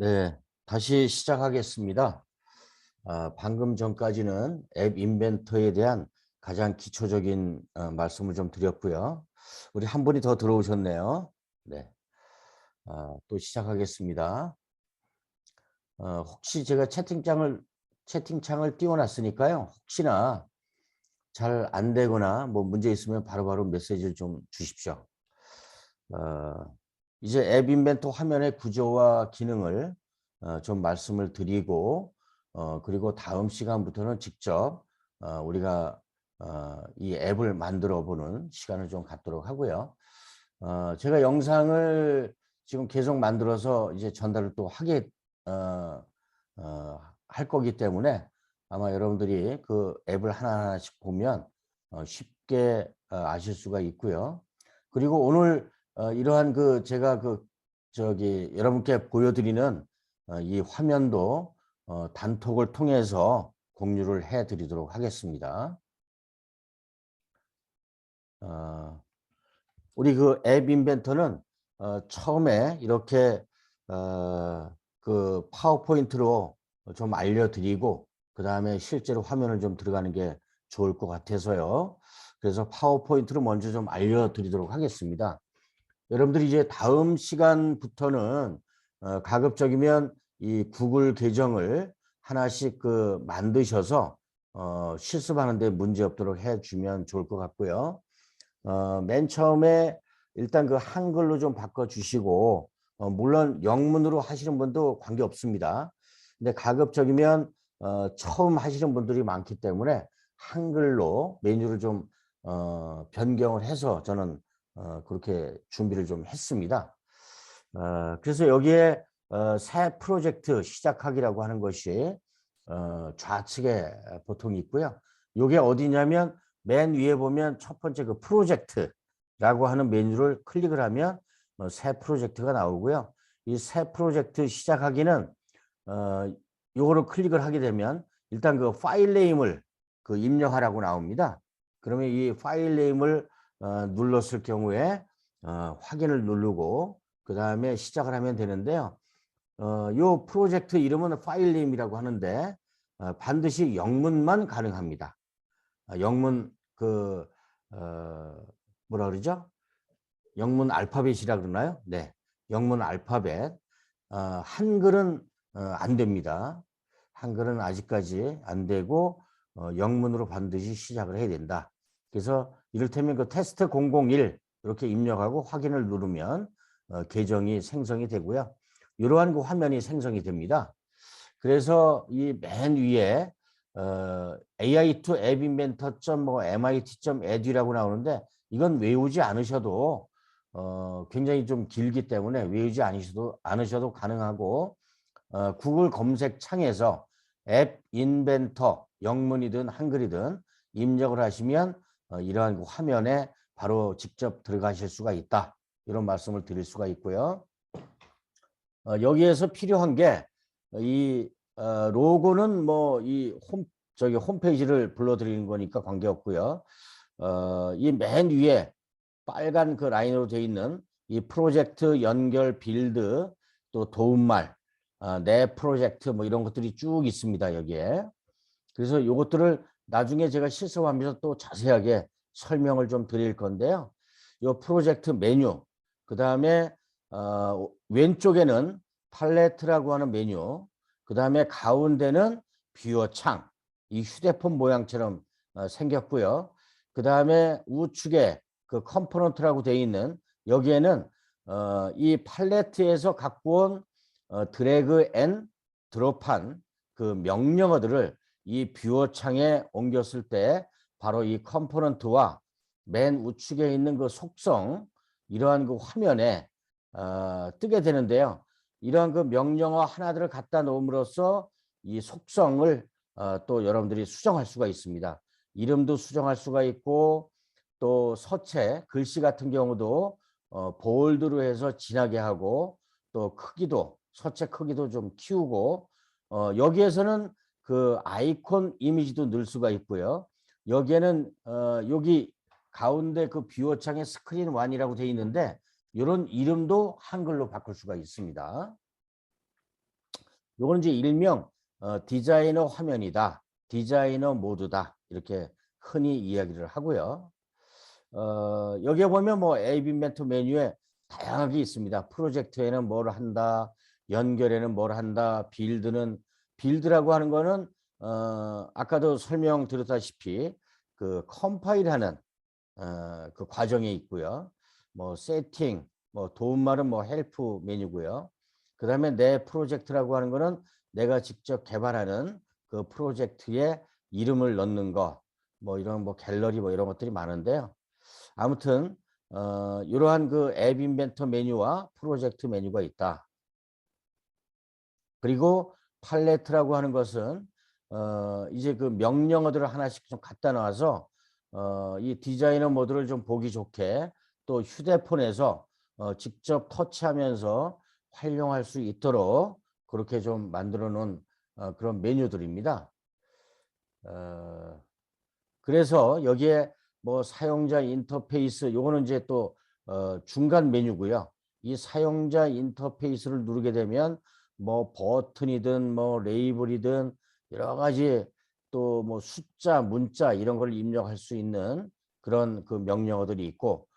네, 다시 시작하겠습니다. 방금 전까지는 앱 인벤터에 대한 가장 기초적인 말씀을 좀 드렸고요. 우리 한 분이 더 들어오셨네요. 네, 또 시작하겠습니다. 혹시 제가 채팅창을 띄워놨으니까요. 혹시나 잘 안 되거나 뭐 문제 있으면 바로바로 메시지를 좀 주십시오. 이제 앱 인벤터 화면의 구조와 기능을 좀 말씀을 드리고 그리고 다음 시간부터는 직접 우리가 이 앱을 만들어 보는 시간을 좀 갖도록 하고요. 제가 영상을 지금 계속 만들어서 이제 전달을 또 하게 할 거기 때문에 아마 여러분들이 그 앱을 하나하나씩 보면 쉽게 아실 수가 있고요. 그리고 오늘 이러한 그 제가 그 저기 여러분께 보여드리는 이 화면도 단톡을 통해서 공유를 해 드리도록 하겠습니다. 우리 그 앱 인벤터는 처음에 이렇게 그 파워포인트로 좀 알려드리고 그 다음에 실제로 화면을 좀 들어가는 게 좋을 것 같아서요. 그래서 파워포인트로 먼저 좀 알려드리도록 하겠습니다. 여러분들이 이제 다음 시간부터는 가급적이면 이 구글 계정을 하나씩 그 만드셔서 실습하는 데 문제 없도록 해주면 좋을 것 같고요. 맨 처음에 일단 그 한글로 좀 바꿔주시고 물론 영문으로 하시는 분도 관계 없습니다. 근데 가급적이면 처음 하시는 분들이 많기 때문에 한글로 메뉴를 좀 변경을 해서 저는 그렇게 준비를 좀 했습니다. 그래서 여기에 새 프로젝트 시작하기라고 하는 것이 좌측에 보통 있고요. 이게 어디냐면 맨 위에 보면 첫 번째 그 프로젝트라고 하는 메뉴를 클릭을 하면 새 프로젝트가 나오고요. 이 새 프로젝트 시작하기는 요거를 클릭을 하게 되면 일단 그 파일 네임을 그 입력하라고 나옵니다. 그러면 이 파일 네임을 눌렀을 경우에 확인을 누르고 그 다음에 시작을 하면 되는데요. 요 프로젝트 이름은 파일 네임이라고 하는데 반드시 영문만 가능합니다. 영문 그 뭐라 그러죠? 영문 알파벳이라 그러나요? 네, 영문 알파벳. 한글은 안 됩니다. 한글은 아직까지 안 되고 영문으로 반드시 시작을 해야 된다. 그래서 이를테면 그 테스트 001 이렇게 입력하고 확인을 누르면 계정이 생성이 되고요. 이러한 그 화면이 생성이 됩니다. 그래서 이 맨 위에 AI2 appinventor.mit.edu라고 나오는데 이건 외우지 않으셔도 굉장히 좀 길기 때문에 외우지 않으셔도 가능하고 구글 검색 창에서 앱 인벤터 영문이든 한글이든 입력을 하시면 이러한 그 화면에 바로 직접 들어가실 수가 있다. 이런 말씀을 드릴 수가 있고요. 여기에서 필요한 게 이 로고는 뭐 이 홈페이지를 불러드리는 거니까 관계없고요. 이 맨 위에 빨간 그 라인으로 되어 있는 이 프로젝트 연결 빌드 또 도움말 내 프로젝트 뭐 이런 것들이 쭉 있습니다. 여기에. 그래서 요것들을 나중에 제가 실습하면서 또 자세하게 설명을 좀 드릴 건데요. 요 프로젝트 메뉴 그 다음에 왼쪽에는 팔레트라고 하는 메뉴 그 다음에 가운데는 뷰어 창 이 휴대폰 모양처럼 생겼고요. 그 다음에 우측에 그 컴포넌트라고 되어 있는 여기에는 이 팔레트에서 갖고 온 드래그 앤 드롭한 그 명령어들을 이 뷰어 창에 옮겼을 때 바로 이 컴포넌트와 맨 우측에 있는 그 속성 이러한 그 화면에 뜨게 되는데요. 이러한 그 명령어 하나들을 갖다 놓음으로써 이 속성을 또 여러분들이 수정할 수가 있습니다. 이름도 수정할 수가 있고 또 서체 글씨 같은 경우도 볼드로 해서 진하게 하고 또 크기도 서체 크기도 좀 키우고 여기에서는 그 아이콘 이미지도 넣을 수가 있고요. 여기에는 여기 가운데 그 뷰어 창에 스크린 1이라고 되어 있는데 이런 이름도 한글로 바꿀 수가 있습니다. 요거는 이제 일명 디자이너 화면이다, 디자이너 모드다, 이렇게 흔히 이야기를 하고요. 여기에 보면 뭐 앱 인벤토 메뉴에 다양하게 있습니다. 프로젝트에는 뭘 한다, 연결에는 뭘 한다, 빌드라고 하는 거는 아까도 설명드렸다시피 그 컴파일하는 그 과정에 있고요. 뭐 세팅, 뭐 도움말은 뭐 헬프 메뉴고요. 그 다음에 내 프로젝트라고 하는 거는 내가 직접 개발하는 그 프로젝트에 이름을 넣는 거, 뭐 이런 뭐 갤러리 뭐 이런 것들이 많은데요. 아무튼 이러한 그 앱 인벤터 메뉴와 프로젝트 메뉴가 있다. 그리고 팔레트라고 하는 것은 이제 그 명령어들을 하나씩 좀 갖다 놔서 이 디자이너 모드를 좀 보기 좋게 또 휴대폰에서 직접 터치하면서 활용할 수 있도록 그렇게 좀 만들어 놓은 그런 메뉴들입니다. 그래서 여기에 뭐 사용자 인터페이스, 요거는 이제 또 중간 메뉴고요. 이 사용자 인터페이스를 누르게 되면 뭐 버튼이든 뭐 레이블이든 여러 가지 또 뭐 숫자, 문자 이런 걸 입력할 수 있는 그런 그 명령어들이 있고,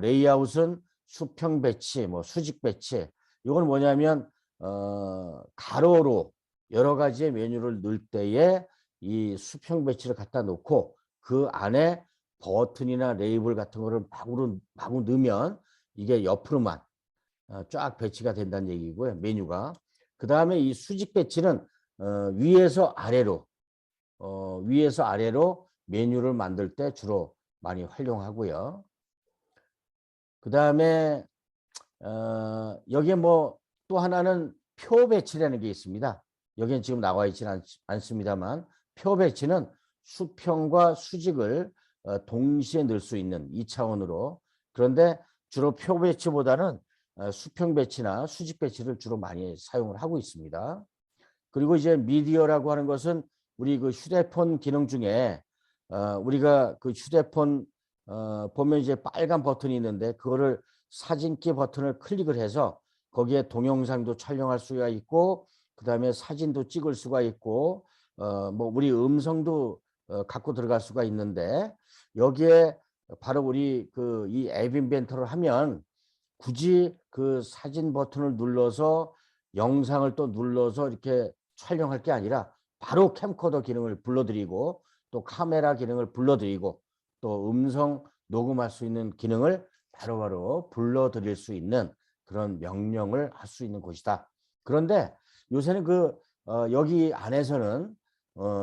레이아웃은 수평 배치, 뭐 수직 배치. 이건 뭐냐면 가로로 여러 가지의 메뉴를 넣을 때에 이 수평 배치를 갖다 놓고 그 안에 버튼이나 레이블 같은 거를 마구 넣으면 이게 옆으로만 쫙 배치가 된다는 얘기고요. 메뉴가. 그 다음에 이 수직 배치는 위에서 아래로 메뉴를 만들 때 주로 많이 활용하고요. 그 다음에 여기에 뭐 또 하나는 표 배치라는 게 있습니다. 여기는 지금 나와 있지는 않습니다만 표 배치는 수평과 수직을 동시에 넣을 수 있는 2차원으로. 그런데 주로 표 배치보다는 수평 배치나 수직 배치를 주로 많이 사용을 하고 있습니다. 그리고 이제 미디어라고 하는 것은 우리 그 휴대폰 기능 중에 우리가 그 휴대폰 보면 이제 빨간 버튼이 있는데 그거를 사진기 버튼을 클릭을 해서 거기에 동영상도 촬영할 수가 있고 그 다음에 사진도 찍을 수가 있고 뭐 우리 음성도 갖고 들어갈 수가 있는데 여기에 바로 우리 그 이 앱 인벤터를 하면 굳이 그 사진 버튼을 눌러서 영상을 또 눌러서 이렇게 촬영할 게 아니라 바로 캠코더 기능을 불러드리고 또 카메라 기능을 불러드리고 또 음성 녹음할 수 있는 기능을 바로바로 불러드릴 수 있는 그런 명령을 할 수 있는 곳이다. 그런데 요새는 그 여기 안에서는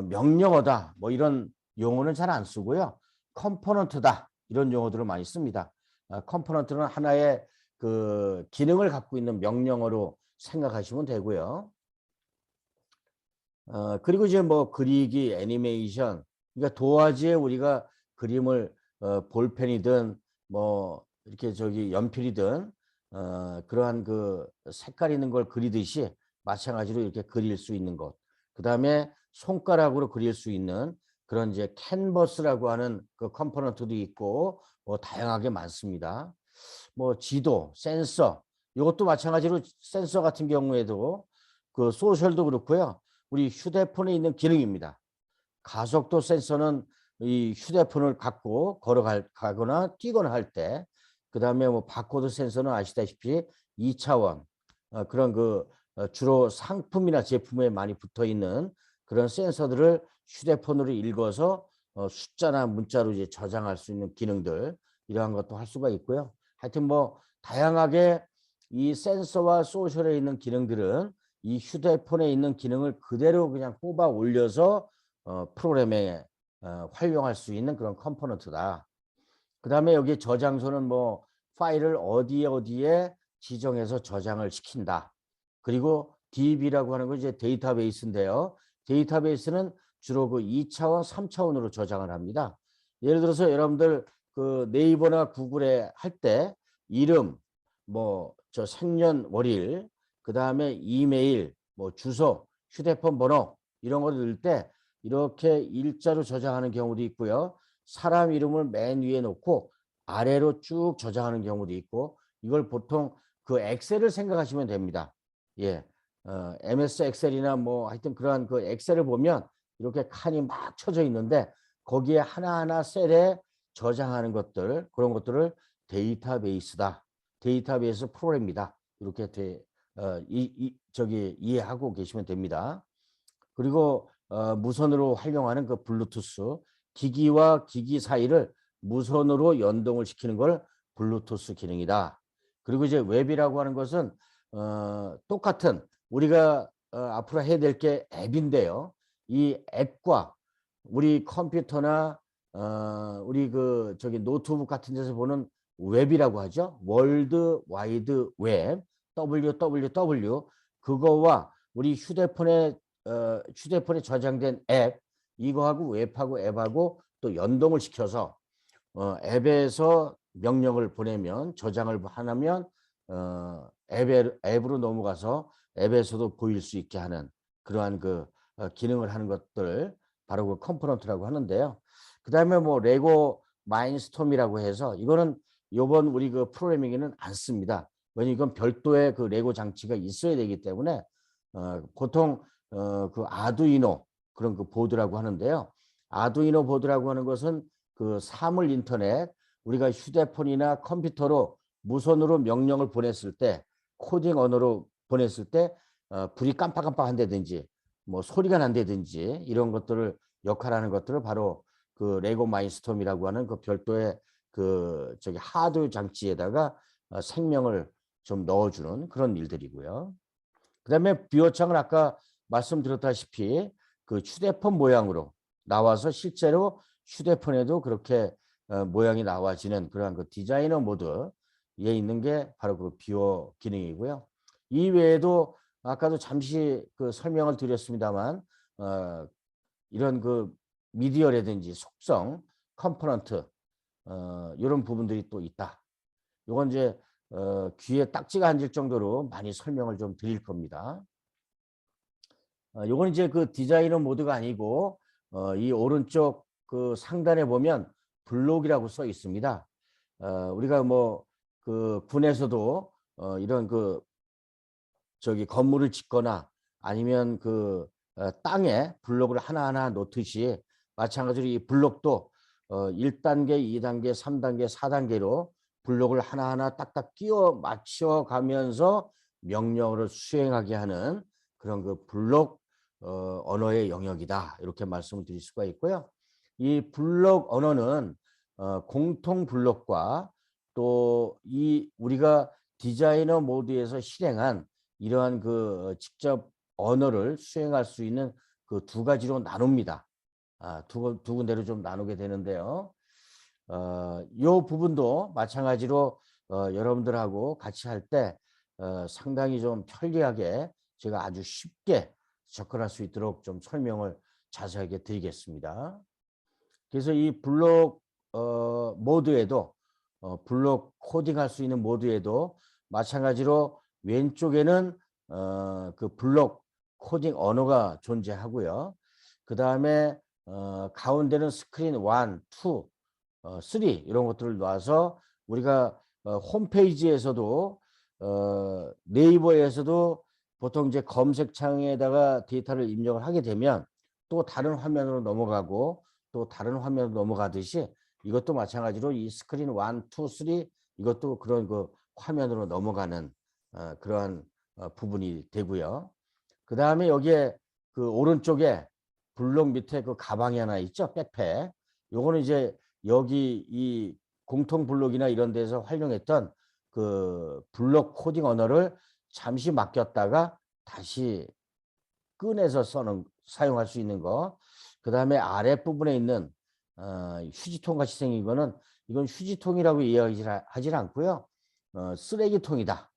명령어다 뭐 이런 용어는 잘 안 쓰고요. 컴포넌트다 이런 용어들을 많이 씁니다. 컴포넌트는 하나의 그 기능을 갖고 있는 명령어로 생각하시면 되고요. 그리고 이제 뭐 그리기, 애니메이션, 그러니까 도화지에 우리가 그림을 볼펜이든 뭐 이렇게 저기 연필이든 그러한 그 색깔 있는 걸 그리듯이 마찬가지로 이렇게 그릴 수 있는 것. 그 다음에 손가락으로 그릴 수 있는 그런 이제 캔버스라고 하는 그 컴포넌트도 있고 뭐 다양하게 많습니다. 뭐 지도, 센서, 이것도 마찬가지로 센서 같은 경우에도 그 소셜도 그렇고요. 우리 휴대폰에 있는 기능입니다. 가속도 센서는 이 휴대폰을 갖고 걸어가거나 뛰거나 할 때, 그 다음에 뭐 바코드 센서는 아시다시피 2차원 그런 그 주로 상품이나 제품에 많이 붙어 있는 그런 센서들을 휴대폰으로 읽어서 숫자나 문자로 이제 저장할 수 있는 기능들 이러한 것도 할 수가 있고요. 하여튼 뭐 다양하게 이 센서와 소셜에 있는 기능들은 이 휴대폰에 있는 기능을 그대로 그냥 뽑아 올려서 프로그램에 활용할 수 있는 그런 컴포넌트다. 그 다음에 여기 저장소는 뭐 파일을 어디에 지정해서 저장을 시킨다. 그리고 DB라고 하는 건 이제 데이터베이스인데요. 데이터베이스는 주로 그 2차원, 3차원으로 저장을 합니다. 예를 들어서 여러분들 그 네이버나 구글에 할 때 이름, 뭐 저 생년월일, 그 다음에 이메일, 뭐 주소, 휴대폰 번호 이런 걸 넣을 때 이렇게 일자로 저장하는 경우도 있고요. 사람 이름을 맨 위에 놓고 아래로 쭉 저장하는 경우도 있고 이걸 보통 그 엑셀을 생각하시면 됩니다. 예, MS 엑셀이나 뭐 하여튼 그러한 그 엑셀을 보면 이렇게 칸이 막 쳐져 있는데 거기에 하나하나 셀에 저장하는 것들 그런 것들을 데이터베이스다. 데이터베이스 프로그램이다. 이렇게 이해하고 계시면 됩니다. 그리고 무선으로 활용하는 그 블루투스 기기와 기기 사이를 무선으로 연동을 시키는 걸 블루투스 기능이다. 그리고 이제 웹이라고 하는 것은 똑같은 우리가 앞으로 해야 될 게 앱인데요. 이 앱과 우리 컴퓨터나 우리 그 저기 노트북 같은 데서 보는 웹이라고 하죠. 월드 와이드 웹 WWW 그거와 우리 휴대폰에 저장된 앱 이거하고 웹하고 앱하고 또 연동을 시켜서 앱에서 명령을 보내면 저장을 하면 앱으로 넘어가서 앱에서도 보일 수 있게 하는 그러한 그 기능을 하는 것들 바로 그 컴포넌트라고 하는데요. 그 다음에 뭐 레고 마인스톰이라고 해서 이거는 요번 우리 그 프로그래밍에는 안 씁니다. 왜냐면 이건 별도의 그 레고 장치가 있어야 되기 때문에 보통 그 아두이노 그런 그 보드라고 하는데요. 아두이노 보드라고 하는 것은 그 사물 인터넷 우리가 휴대폰이나 컴퓨터로 무선으로 명령을 보냈을 때 코딩 언어로 보냈을 때 불이 깜빡깜빡한다든지 뭐 소리가 난다든지 이런 것들을 역할하는 것들을 바로 그 레고 마인스톰이라고 하는 그 별도의 그 저기 하드 장치에다가 생명을 좀 넣어주는 그런 일들이고요. 그다음에 뷰어창은 아까 말씀드렸다시피 그 휴대폰 모양으로 나와서 실제로 휴대폰에도 그렇게 모양이 나와지는 그러한 그 디자이너 모드에 있는 게 바로 그 뷰어 기능이고요. 이 외에도 아까도 잠시 그 설명을 드렸습니다만 이런 그 미디어라든지 속성, 컴포넌트 이런 부분들이 또 있다. 이건 이제 귀에 딱지가 앉을 정도로 많이 설명을 좀 드릴 겁니다. 요건 이제 그 디자이너 모드가 아니고 이 오른쪽 그 상단에 보면 블록이라고 써 있습니다. 우리가 뭐 그 군에서도 이런 그 저기 건물을 짓거나 아니면 그 땅에 블록을 하나하나 놓듯이 마찬가지로 이 블록도 1단계, 2단계, 3단계, 4단계로 블록을 하나하나 딱딱 끼워 맞춰 가면서 명령어를 수행하게 하는 그런 그 블록 언어의 영역이다. 이렇게 말씀을 드릴 수가 있고요. 이 블록 언어는 공통 블록과 또 이 우리가 디자이너 모드에서 실행한 이러한 그 직접 언어를 수행할 수 있는 그 두 가지로 나눕니다. 두 군데로 좀 나누게 되는데요. 요 부분도 마찬가지로 여러분들하고 같이 할 때 상당히 좀 편리하게 제가 아주 쉽게 접근할 수 있도록 좀 설명을 자세하게 드리겠습니다. 그래서 이 블록 모드에도 블록 코딩할 수 있는 모드에도 마찬가지로 왼쪽에는 그 블록 코딩 언어가 존재하고요. 그 다음에 가운데는 스크린 1, 2, 3 이런 것들을 놔서 우리가 홈페이지에서도 네이버에서도 보통 이제 검색창에다가 데이터를 입력을 하게 되면 또 다른 화면으로 넘어가고 또 다른 화면으로 넘어가듯이 이것도 마찬가지로 이 스크린 1, 2, 3 이것도 그런 그 화면으로 넘어가는 그러한 부분이 되고요. 그 다음에 여기에 그 오른쪽에 블록 밑에 그 가방이 하나 있죠. 백팩. 요거는 이제 여기 이 공통 블록이나 이런 데서 활용했던 그 블록 코딩 언어를 잠시 맡겼다가 다시 꺼내서 사용할 수 있는 거. 그 다음에 아랫부분에 있는 휴지통 같이 생긴 거는 이건 휴지통이라고 이야기하지 않고요. 쓰레기통이다.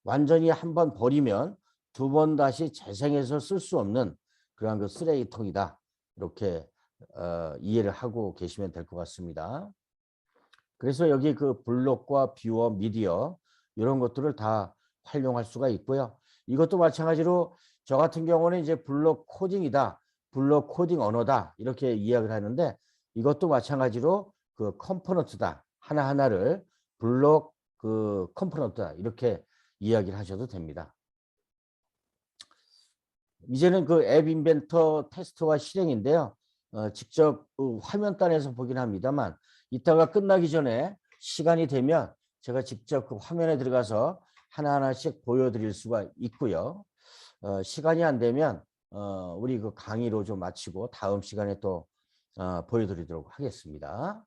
완전히 한번 버리면 두 번 다시 재생해서 쓸 수 없는 그러한 그 쓰레기통이다. 이렇게 이해를 하고 계시면 될 것 같습니다. 그래서 여기 그 블록과 뷰어, 미디어 이런 것들을 다 활용할 수가 있고요. 이것도 마찬가지로 저 같은 경우는 이제 블록 코딩이다. 블록 코딩 언어다. 이렇게 이야기를 하는데 이것도 마찬가지로 그 컴포넌트다. 하나하나를 블록 그 컴포넌트다. 이렇게 이야기를 하셔도 됩니다. 이제는 그 앱 인벤터 테스트와 실행인데요. 직접 화면단에서 보긴 합니다만 이따가 끝나기 전에 시간이 되면 제가 직접 그 화면에 들어가서 하나하나씩 보여드릴 수가 있고요. 시간이 안 되면 우리 그 강의로 좀 마치고 다음 시간에 또 보여드리도록 하겠습니다.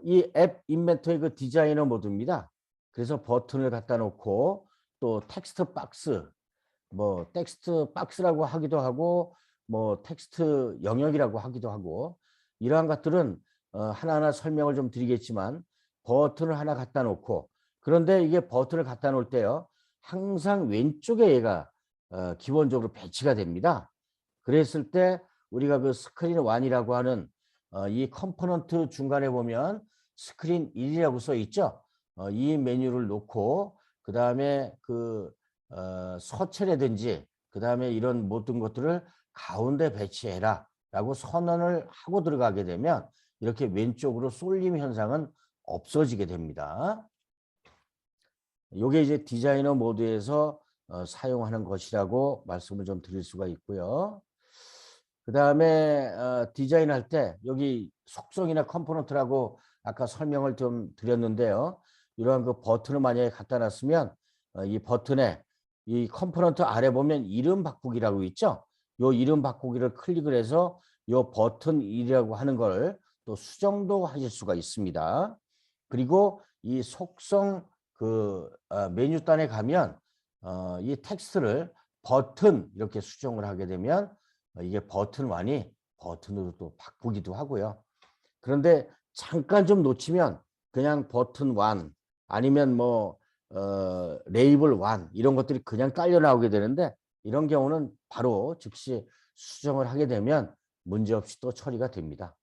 이 앱 인벤터의 그 디자이너 모드입니다. 그래서 버튼을 갖다 놓고 또 텍스트 박스, 뭐 텍스트 박스라고 하기도 하고 뭐 텍스트 영역이라고 하기도 하고 이러한 것들은 하나하나 설명을 좀 드리겠지만 버튼을 하나 갖다 놓고 그런데 이게 버튼을 갖다 놓을 때요. 항상 왼쪽에 얘가 기본적으로 배치가 됩니다. 그랬을 때 우리가 그 스크린 1이라고 하는 이 컴포넌트 중간에 보면 스크린 1이라고 써 있죠. 이 메뉴를 놓고 그 다음에 그 서체라든지 그 다음에 이런 모든 것들을 가운데 배치해라 라고 선언을 하고 들어가게 되면 이렇게 왼쪽으로 쏠림 현상은 없어지게 됩니다. 이게 이제 디자이너 모드에서 사용하는 것이라고 말씀을 좀 드릴 수가 있고요. 그 다음에 디자인할 때 여기 속성이나 컴포넌트라고 아까 설명을 좀 드렸는데요. 이러한 그 버튼을 만약에 갖다 놨으면 이 버튼에 이 컴포넌트 아래 보면 이름 바꾸기라고 있죠. 요 이름 바꾸기를 클릭을 해서 요 버튼 1이라고 하는 걸 또 수정도 하실 수가 있습니다. 그리고 이 속성 그 메뉴단에 가면 이 텍스트를 버튼 이렇게 수정을 하게 되면 이게 버튼 1이 버튼으로 또 바꾸기도 하고요. 그런데 잠깐 좀 놓치면 그냥 버튼 1 아니면 뭐 레이블 1 이런 것들이 그냥 딸려 나오게 되는데 이런 경우는 바로 즉시 수정을 하게 되면 문제없이 또 처리가 됩니다.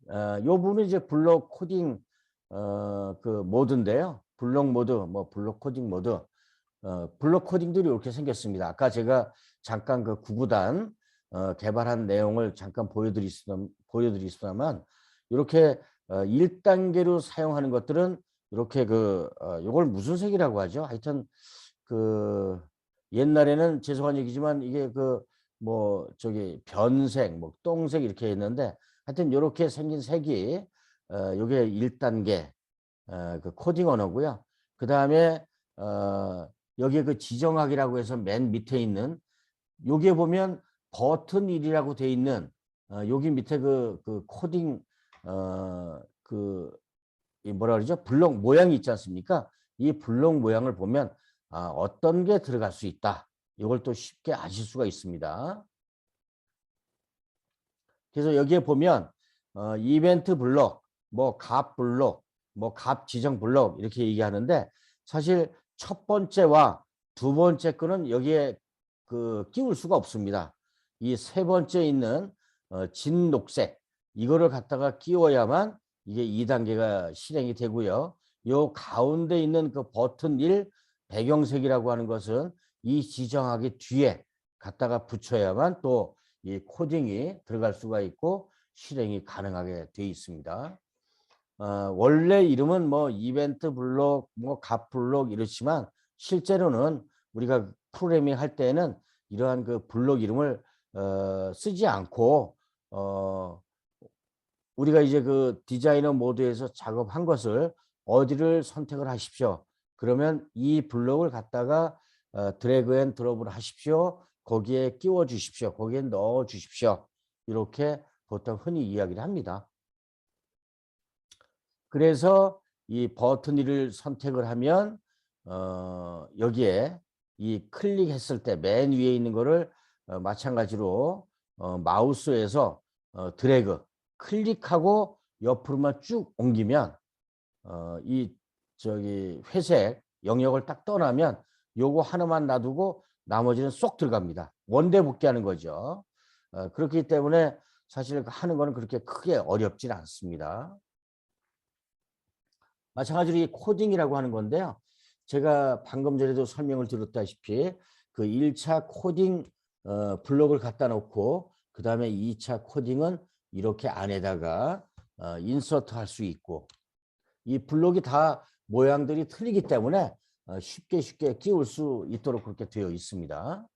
이 부분은 이제 블록 코딩 그 모드인데요. 블록 모드, 뭐 블록 코딩 모드, 블록 코딩들이 이렇게 생겼습니다. 아까 제가 잠깐 그 9구단 개발한 내용을 잠깐 보여드리시다만 이렇게 1단계로 사용하는 것들은 이렇게 그 이걸 무슨 색이라고 하죠? 하여튼 그 옛날에는 죄송한 얘기지만 이게 그 뭐 저기 변색, 뭐 똥색 이렇게 있는데 하여튼 이렇게 생긴 색이 이게 1단계 그 코딩 언어고요. 그 다음에 여기에 그 지정학이라고 해서 맨 밑에 있는 여기에 보면 버튼 1이라고 돼 있는 여기 밑에 그 코딩 그 뭐라 그러죠? 블록 모양이 있지 않습니까? 이 블록 모양을 보면 어떤 게 들어갈 수 있다. 이걸 또 쉽게 아실 수가 있습니다. 그래서 여기에 보면 이벤트 블록, 뭐 값 블록, 뭐 값 지정 블록 이렇게 얘기하는데 사실 첫 번째와 두 번째 거는 여기에 그 끼울 수가 없습니다. 이 세 번째 있는 진 녹색 이거를 갖다가 끼워야만 이게 2단계가 실행이 되고요. 요 가운데 있는 그 버튼 1 배경색이라고 하는 것은 이 지정하기 뒤에 갖다가 붙여야만 또 이 코딩이 들어갈 수가 있고 실행이 가능하게 되어 있습니다. 원래 이름은 뭐 이벤트 블록, 뭐 값 블록 이렇지만 실제로는 우리가 프로그래밍 할 때는 이러한 그 블록 이름을 쓰지 않고 우리가 이제 그 디자이너 모드에서 작업한 것을 어디를 선택을 하십시오. 그러면 이 블록을 갖다가 드래그 앤 드롭을 하십시오. 거기에 끼워 주십시오. 거기에 넣어 주십시오. 이렇게 보통 흔히 이야기를 합니다. 그래서 이 버튼 1을 선택을 하면 여기에 이 클릭했을 때 맨 위에 있는 거를 마찬가지로 마우스에서 드래그 클릭하고 옆으로만 쭉 옮기면 이 저기 회색 영역을 딱 떠나면 요거 하나만 놔두고 나머지는 쏙 들어갑니다. 원대 복귀하는 거죠. 그렇기 때문에 사실 하는 거는 그렇게 크게 어렵진 않습니다. 마찬가지로 이 코딩이라고 하는 건데요. 제가 방금 전에도 설명을 드렸다시피 그 1차 코딩 블록을 갖다 놓고 그 다음에 2차 코딩은 이렇게 안에다가 인서트 할 수 있고 이 블록이 다 모양들이 틀리기 때문에 쉽게 끼울 수 있도록 그렇게 되어 있습니다.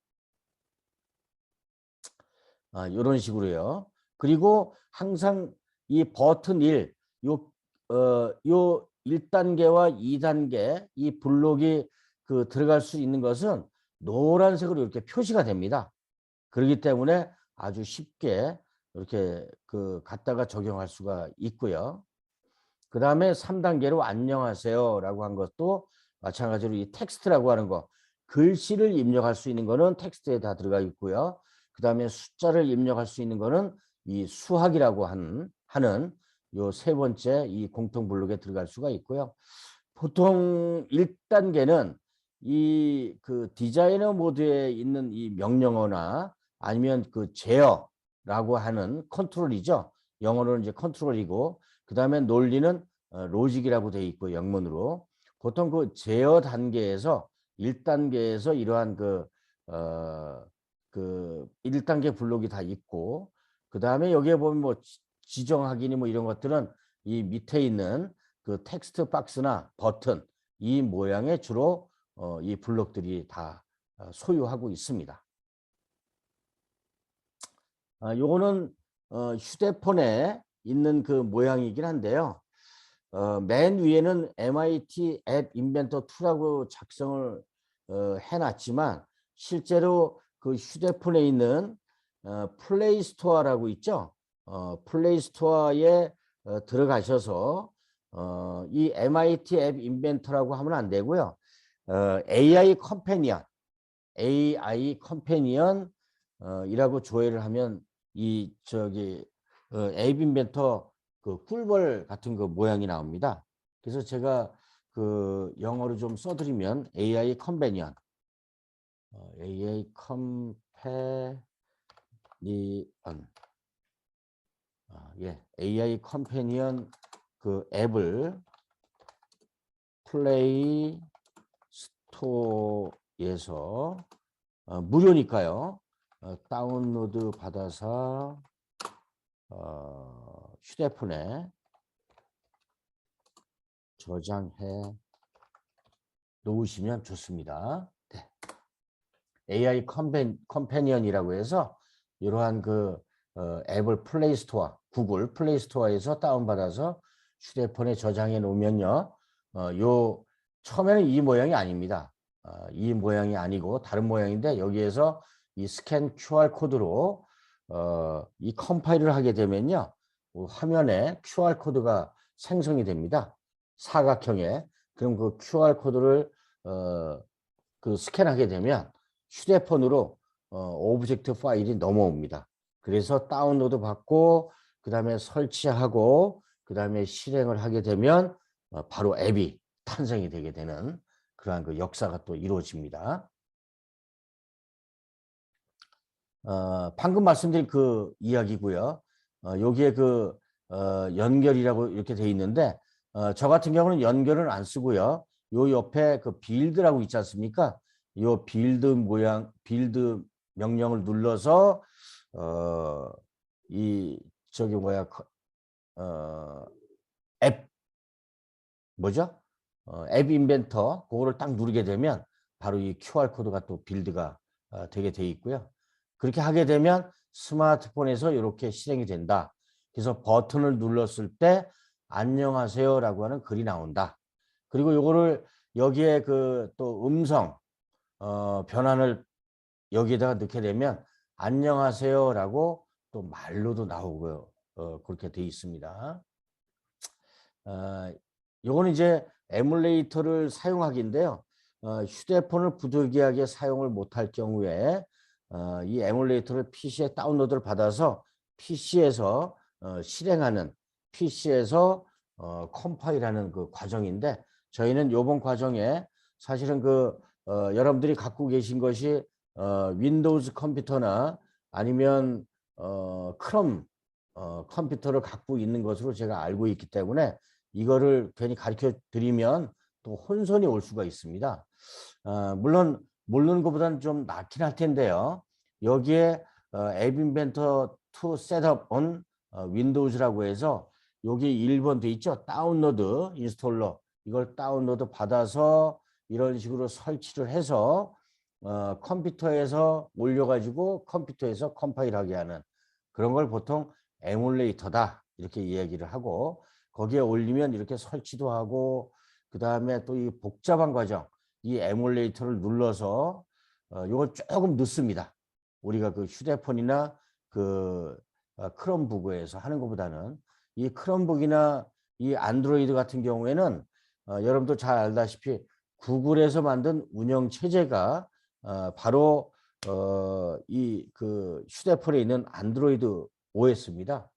이런 식으로요. 그리고 항상 이 버튼 1, 요 1단계와 2단계 이 블록이 들어갈 수 있는 것은 노란색으로 이렇게 표시가 됩니다. 그렇기 때문에 아주 쉽게 이렇게 갖다가 적용할 수가 있고요. 그 다음에 3단계로 안녕하세요라고 한 것도 마찬가지로 이 텍스트라고 하는 거, 글씨를 입력할 수 있는 거는 텍스트에 다 들어가 있고요. 그 다음에 숫자를 입력할 수 있는 거는 이 수학이라고 하는 요 세 번째 이 공통 블록에 들어갈 수가 있고요. 보통 1단계는 이 디자이너 모드에 있는 이 명령어나 아니면 제어라고 하는 컨트롤이죠. 영어로는 이제 컨트롤이고, 그 다음에 논리는 로직이라고 되어 있고 영문으로. 보통 제어 단계에서 1단계에서 이러한 1단계 블록이 다 있고, 그 다음에 여기에 보면 뭐 지정하기니 뭐 이런 것들은 이 밑에 있는 텍스트 박스나 버튼 이 모양의 주로 이 블록들이 다 소유하고 있습니다. 요거는 휴대폰에 있는 모양이긴 한데요. 맨 위에는 MIT 앱 인벤터 2라고 작성을 해놨지만 실제로 휴대폰에 있는 플레이 스토어라고 있죠. 플레이 스토어에 들어가셔서 이 MIT 앱 인벤터라고 하면 안 되고요. AI 컴패니언 이라고 조회를 하면 이 앱 인벤터 꿀벌 같은 모양이 나옵니다. 그래서 제가 영어로 좀 써드리면 AI 컴패니언, AI 컴패니언, AI 컴패니언 앱을 플레이 스토어에서 무료니까요. 다운로드 받아서 휴대폰에 저장해 놓으시면 좋습니다. 네. AI 컴패니언이라고 해서 이러한 앱을 플레이 스토어, 구글 플레이 스토어에서 다운받아서 휴대폰에 저장해 놓으면요. 처음에는 이 모양이 아닙니다. 이 모양이 아니고 다른 모양인데 여기에서 이 스캔 QR 코드로 이 컴파일을 하게 되면요. 화면에 QR 코드가 생성이 됩니다. 사각형에. 그럼 QR 코드를 스캔하게 되면 휴대폰으로 오브젝트 파일이 넘어옵니다. 그래서 다운로드 받고 그 다음에 설치하고 그 다음에 실행을 하게 되면 바로 앱이 탄생이 되게 되는 그러한 역사가 또 이루어집니다. 방금 말씀드린 이야기고요. 여기에 연결이라고 이렇게 돼 있는데 저 같은 경우는 연결은 안 쓰고요. 요 옆에 빌드라고 있지 않습니까? 요 빌드 명령을 눌러서 앱 뭐죠? 앱 인벤터 그거를 딱 누르게 되면 바로 이 QR 코드가 또 빌드가 되게 돼 있고요. 그렇게 하게 되면 스마트폰에서 이렇게 실행이 된다. 그래서 버튼을 눌렀을 때 안녕하세요라고 하는 글이 나온다. 그리고 요거를 여기에 또 음성 변환을 여기에다가 넣게 되면 안녕하세요라고 또 말로도 나오고요. 그렇게 돼 있습니다. 요거는 이제 에뮬레이터를 사용하기인데요. 휴대폰을 부득이하게 사용을 못할 경우에 이 에뮬레이터를 PC에 다운로드를 받아서 PC에서 실행하는 PC에서 컴파일하는 과정인데 저희는 이번 과정에 사실은 여러분들이 갖고 계신 것이 윈도우즈 컴퓨터나 아니면 크롬 컴퓨터를 갖고 있는 것으로 제가 알고 있기 때문에 이거를 괜히 가르쳐 드리면 또 혼선이 올 수가 있습니다. 물론 모르는 것보다는 좀 낫긴 할 텐데요. 여기에 앱 인벤터 to setup on Windows라고 해서 여기 1번 돼 있죠. 다운로드 인스톨러 이걸 다운로드 받아서 이런 식으로 설치를 해서 컴퓨터에서 올려가지고 컴퓨터에서 컴파일하게 하는 그런 걸 보통 에뮬레이터다 이렇게 이야기를 하고 거기에 올리면 이렇게 설치도 하고 그 다음에 또 이 복잡한 과정 이 에뮬레이터를 눌러서 이걸 조금 늦습니다. 우리가 그 휴대폰이나 그 크롬북에서 하는 것보다는 이 크롬북이나 이 안드로이드 같은 경우에는 여러분도 잘 알다시피 구글에서 만든 운영 체제가 바로 이 그 휴대폰에 있는 안드로이드 OS입니다.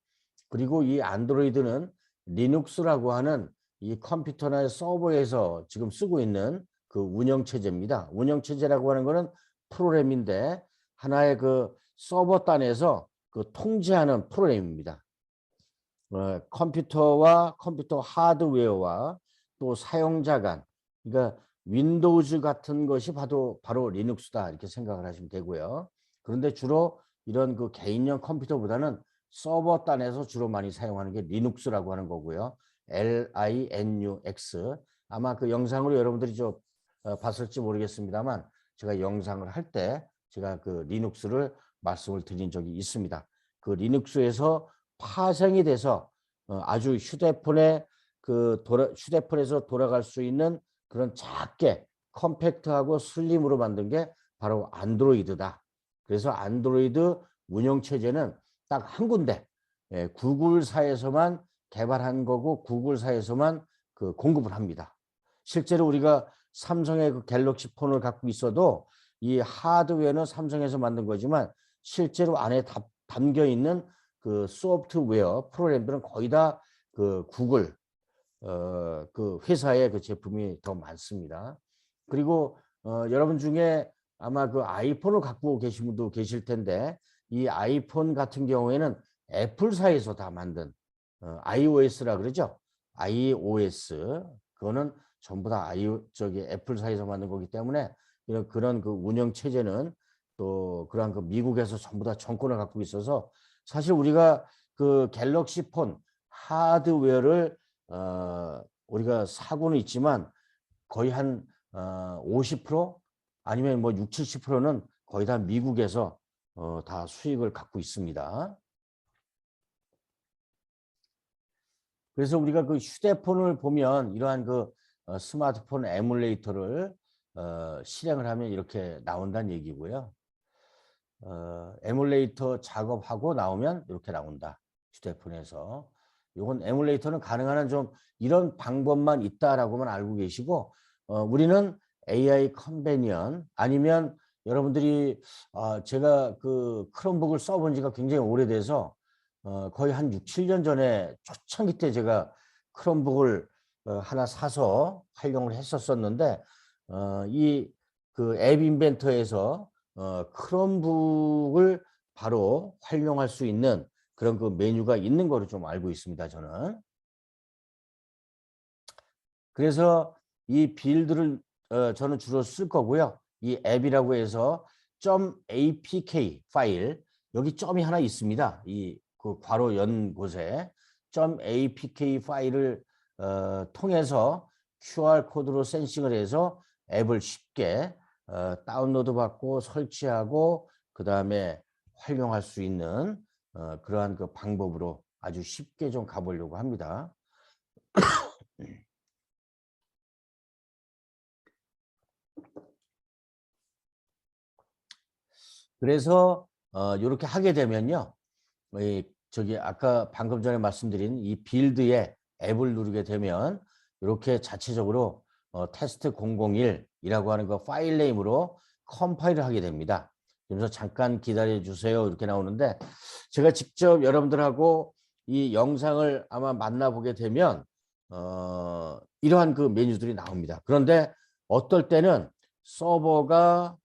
그리고 이 안드로이드는 리눅스라고 하는 이 컴퓨터나 서버에서 지금 쓰고 있는 그 운영 체제입니다. 운영 체제라고 하는 거는 프로그램인데 하나의 그 서버 단에서 그 통제하는 프로그램입니다. 컴퓨터와 컴퓨터 하드웨어와 또 사용자 간 그러니까 윈도우즈 같은 것이 바로 리눅스다 이렇게 생각을 하시면 되고요. 그런데 주로 이런 그 개인용 컴퓨터보다는 서버 단에서 주로 많이 사용하는 게 리눅스라고 하는 거고요. LINUX 아마 그 영상으로 여러분들이 좀 봤을지 모르겠습니다만 제가 영상을 할 때 제가 그 리눅스를 말씀을 드린 적이 있습니다. 그 리눅스에서 파생이 돼서 아주 휴대폰에 휴대폰에서 돌아갈 수 있는 그런 작게 컴팩트하고 슬림으로 만든 게 바로 안드로이드다. 그래서 안드로이드 운영 체제는 딱 한 군데 구글사에서만 개발한 거고 구글사에서만 그 공급을 합니다. 실제로 우리가 삼성의 그 갤럭시 폰을 갖고 있어도 이 하드웨어는 삼성에서 만든 거지만 실제로 안에 담겨 있는 그 소프트웨어 프로그램들은 거의 다 그 구글 그 회사의 그 제품이 더 많습니다. 그리고 여러분 중에 아마 그 아이폰을 갖고 계신 분도 계실 텐데 이 아이폰 같은 경우에는 애플사에서 다 만든 iOS라 그러죠. iOS 그거는 전부 다 애플사에서 만든 거기 때문에 그런 그 운영 체제는 또 그러한 그 미국에서 전부 다 정권을 갖고 있어서 사실 우리가 그 갤럭시 폰 하드웨어를 우리가 사고는 있지만 거의 한 50% 아니면 뭐 60, 70%는 거의 다 미국에서 다 수익을 갖고 있습니다. 그래서 우리가 그 휴대폰을 보면 이러한 그 스마트폰 에뮬레이터를 실행을 하면 이렇게 나온다는 얘기고요. 에뮬레이터 작업하고 나오면 이렇게 나온다. 휴대폰에서. 이건 에뮬레이터는 가능한 한 좀 이런 방법만 있다라고만 알고 계시고 우리는 AI 컨베니언 아니면 여러분들이 제가 그 크롬북을 써본 지가 굉장히 오래돼서 거의 한 6, 7년 전에 초창기 때 제가 크롬북을 하나 사서 활용을 했었었는데 이 그 앱 인벤터에서 크롬북을 바로 활용할 수 있는 그런 그 메뉴가 있는 거로 좀 알고 있습니다, 저는. 그래서 이 빌드를 저는 주로 쓸 거고요. 이 앱이라고 해서 .apk 파일 여기 점이 하나 있습니다. 이 그 괄호 연 곳에 .apk 파일을 통해서 QR 코드로 센싱을 해서 앱을 쉽게 다운로드 받고 설치하고 그 다음에 활용할 수 있는 그러한 그 방법으로 아주 쉽게 좀 가보려고 합니다. 그래서 이렇게 하게 되면요. 저기 아까 방금 전에 말씀드린 이 빌드에 앱을 누르게 되면 이렇게 자체적으로 테스트 001이라고 하는 그 파일 네임으로 컴파일을 하게 됩니다. 그래서 잠깐 기다려 주세요 이렇게 나오는데 제가 직접 여러분들하고 이 영상을 아마 만나보게 되면 이러한 그 메뉴들이 나옵니다. 그런데 어떨 때는 서버가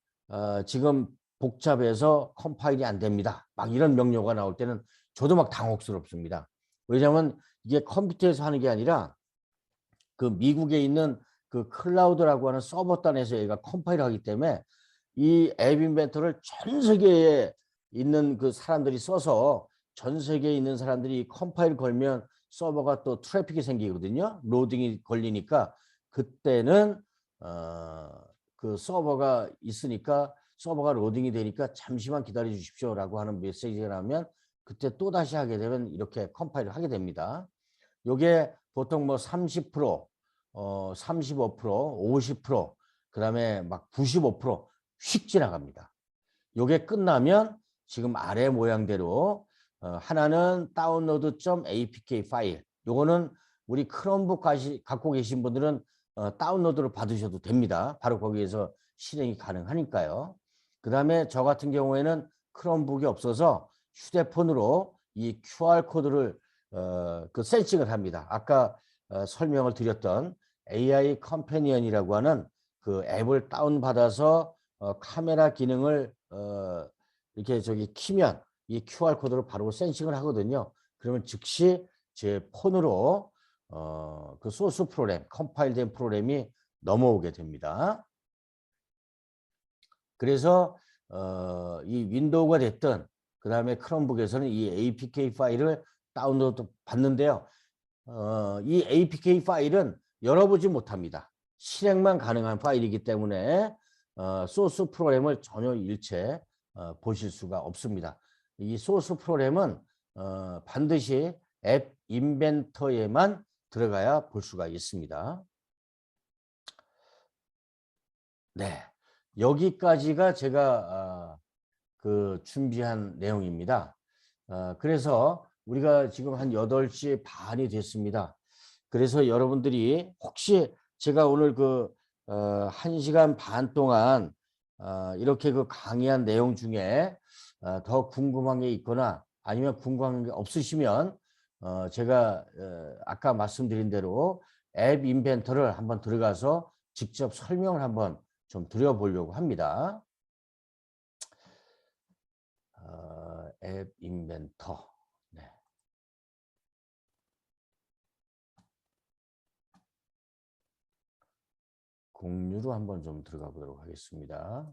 지금 복잡해서 컴파일이 안 됩니다. 막 이런 명료가 나올 때는 저도 막 당혹스럽습니다. 왜냐하면 이게 컴퓨터에서 하는 게 아니라 그 미국에 있는 그 클라우드라고 하는 서버단에서 얘가 컴파일을 하기 때문에 이 앱 인벤터를 전 세계에 있는 그 사람들이 써서 전 세계에 있는 사람들이 컴파일 걸면 서버가 또 트래픽이 생기거든요. 로딩이 걸리니까 그때는 그 서버가 있으니까 서버가 로딩이 되니까 잠시만 기다려 주십시오라고 하는 메시지가 나오면 그때 또 다시 하게 되면 이렇게 컴파일을 하게 됩니다. 요게 보통 뭐 30%, 35%, 50%, 그다음에 막 95%휙 지나갑니다. 요게 끝나면 지금 아래 모양대로 하나는 download.apk 파일. 요거는 우리 크롬북 갖고 계신 분들은 다운로드를 받으셔도 됩니다. 바로 거기에서 실행이 가능하니까요. 그다음에 저 같은 경우에는 크롬북이 없어서 휴대폰으로 이 QR코드를 그 센싱을 합니다. 아까 설명을 드렸던 AI 컴패니언이라고 하는 그 앱을 다운받아서 카메라 기능을 이렇게 키면 이 QR코드를 바로 센싱을 하거든요. 그러면 즉시 제 폰으로 그 소스 프로그램, 컴파일된 프로그램이 넘어오게 됩니다. 그래서 이 윈도우가 됐든 그 다음에 크롬북에서는 이 APK 파일을 다운로드 받는데요. 이 APK 파일은 열어보지 못합니다. 실행만 가능한 파일이기 때문에 소스 프로그램을 전혀 일체 보실 수가 없습니다. 이 소스 프로그램은 반드시 앱 인벤터에만 들어가야 볼 수가 있습니다. 네, 여기까지가 제가 그 준비한 내용입니다. 그래서 우리가 지금 한 8시 반이 됐습니다. 그래서 여러분들이 혹시 제가 오늘 그 1시간 반 동안 이렇게 그 강의한 내용 중에 더 궁금한 게 있거나 아니면 궁금한 게 없으시면 제가 아까 말씀드린 대로 앱 인벤터를 한번 들어가서 직접 설명을 한번 좀 드려보려고 합니다. 앱 인벤터. 네. 공유로 한번 좀 들어가 보도록 하겠습니다.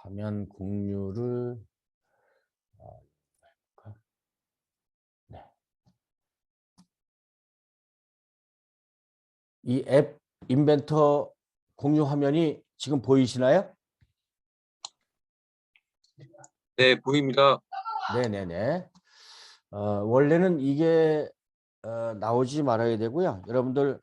화면 공유를 네. 이 앱 인벤터 공유 화면이 지금 보이시나요? 네, 보입니다. 네네네. 원래는 이게 나오지 말아야 되고요. 여러분들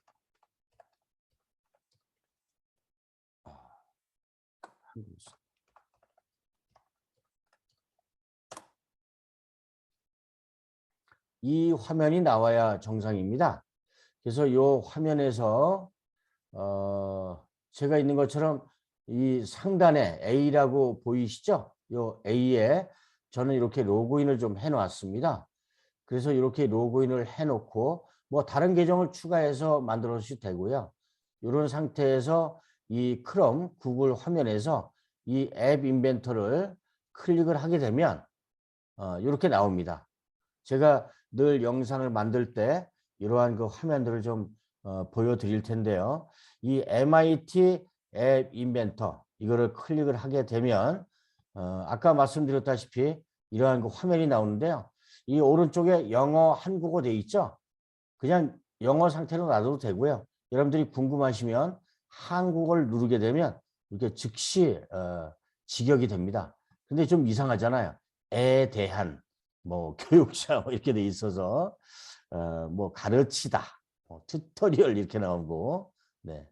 이 화면이 나와야 정상입니다. 그래서 이 화면에서 제가 있는 것처럼 이 상단에 A라고 보이시죠? 이 A에 저는 이렇게 로그인을 좀 해놨습니다. 그래서 이렇게 로그인을 해놓고 뭐 다른 계정을 추가해서 만들어 주셔도 되고요. 이런 상태에서 이 크롬 구글 화면에서 이 앱 인벤터를 클릭을 하게 되면 이렇게 나옵니다. 제가 늘 영상을 만들 때 이러한 그 화면들을 좀 보여드릴 텐데요. 이 MIT 앱 인벤터 이거를 클릭을 하게 되면 아까 말씀드렸다시피 이러한 그 화면이 나오는데요. 이 오른쪽에 영어, 한국어 돼 있죠. 그냥 영어 상태로 놔둬도 되고요. 여러분들이 궁금하시면 한국어를 누르게 되면 이렇게 즉시 직역이 됩니다. 근데 좀 이상하잖아요. 에 대한 뭐 교육자 뭐 이렇게 돼 있어서 뭐 가르치다, 뭐 튜토리얼 이렇게 나오고 네.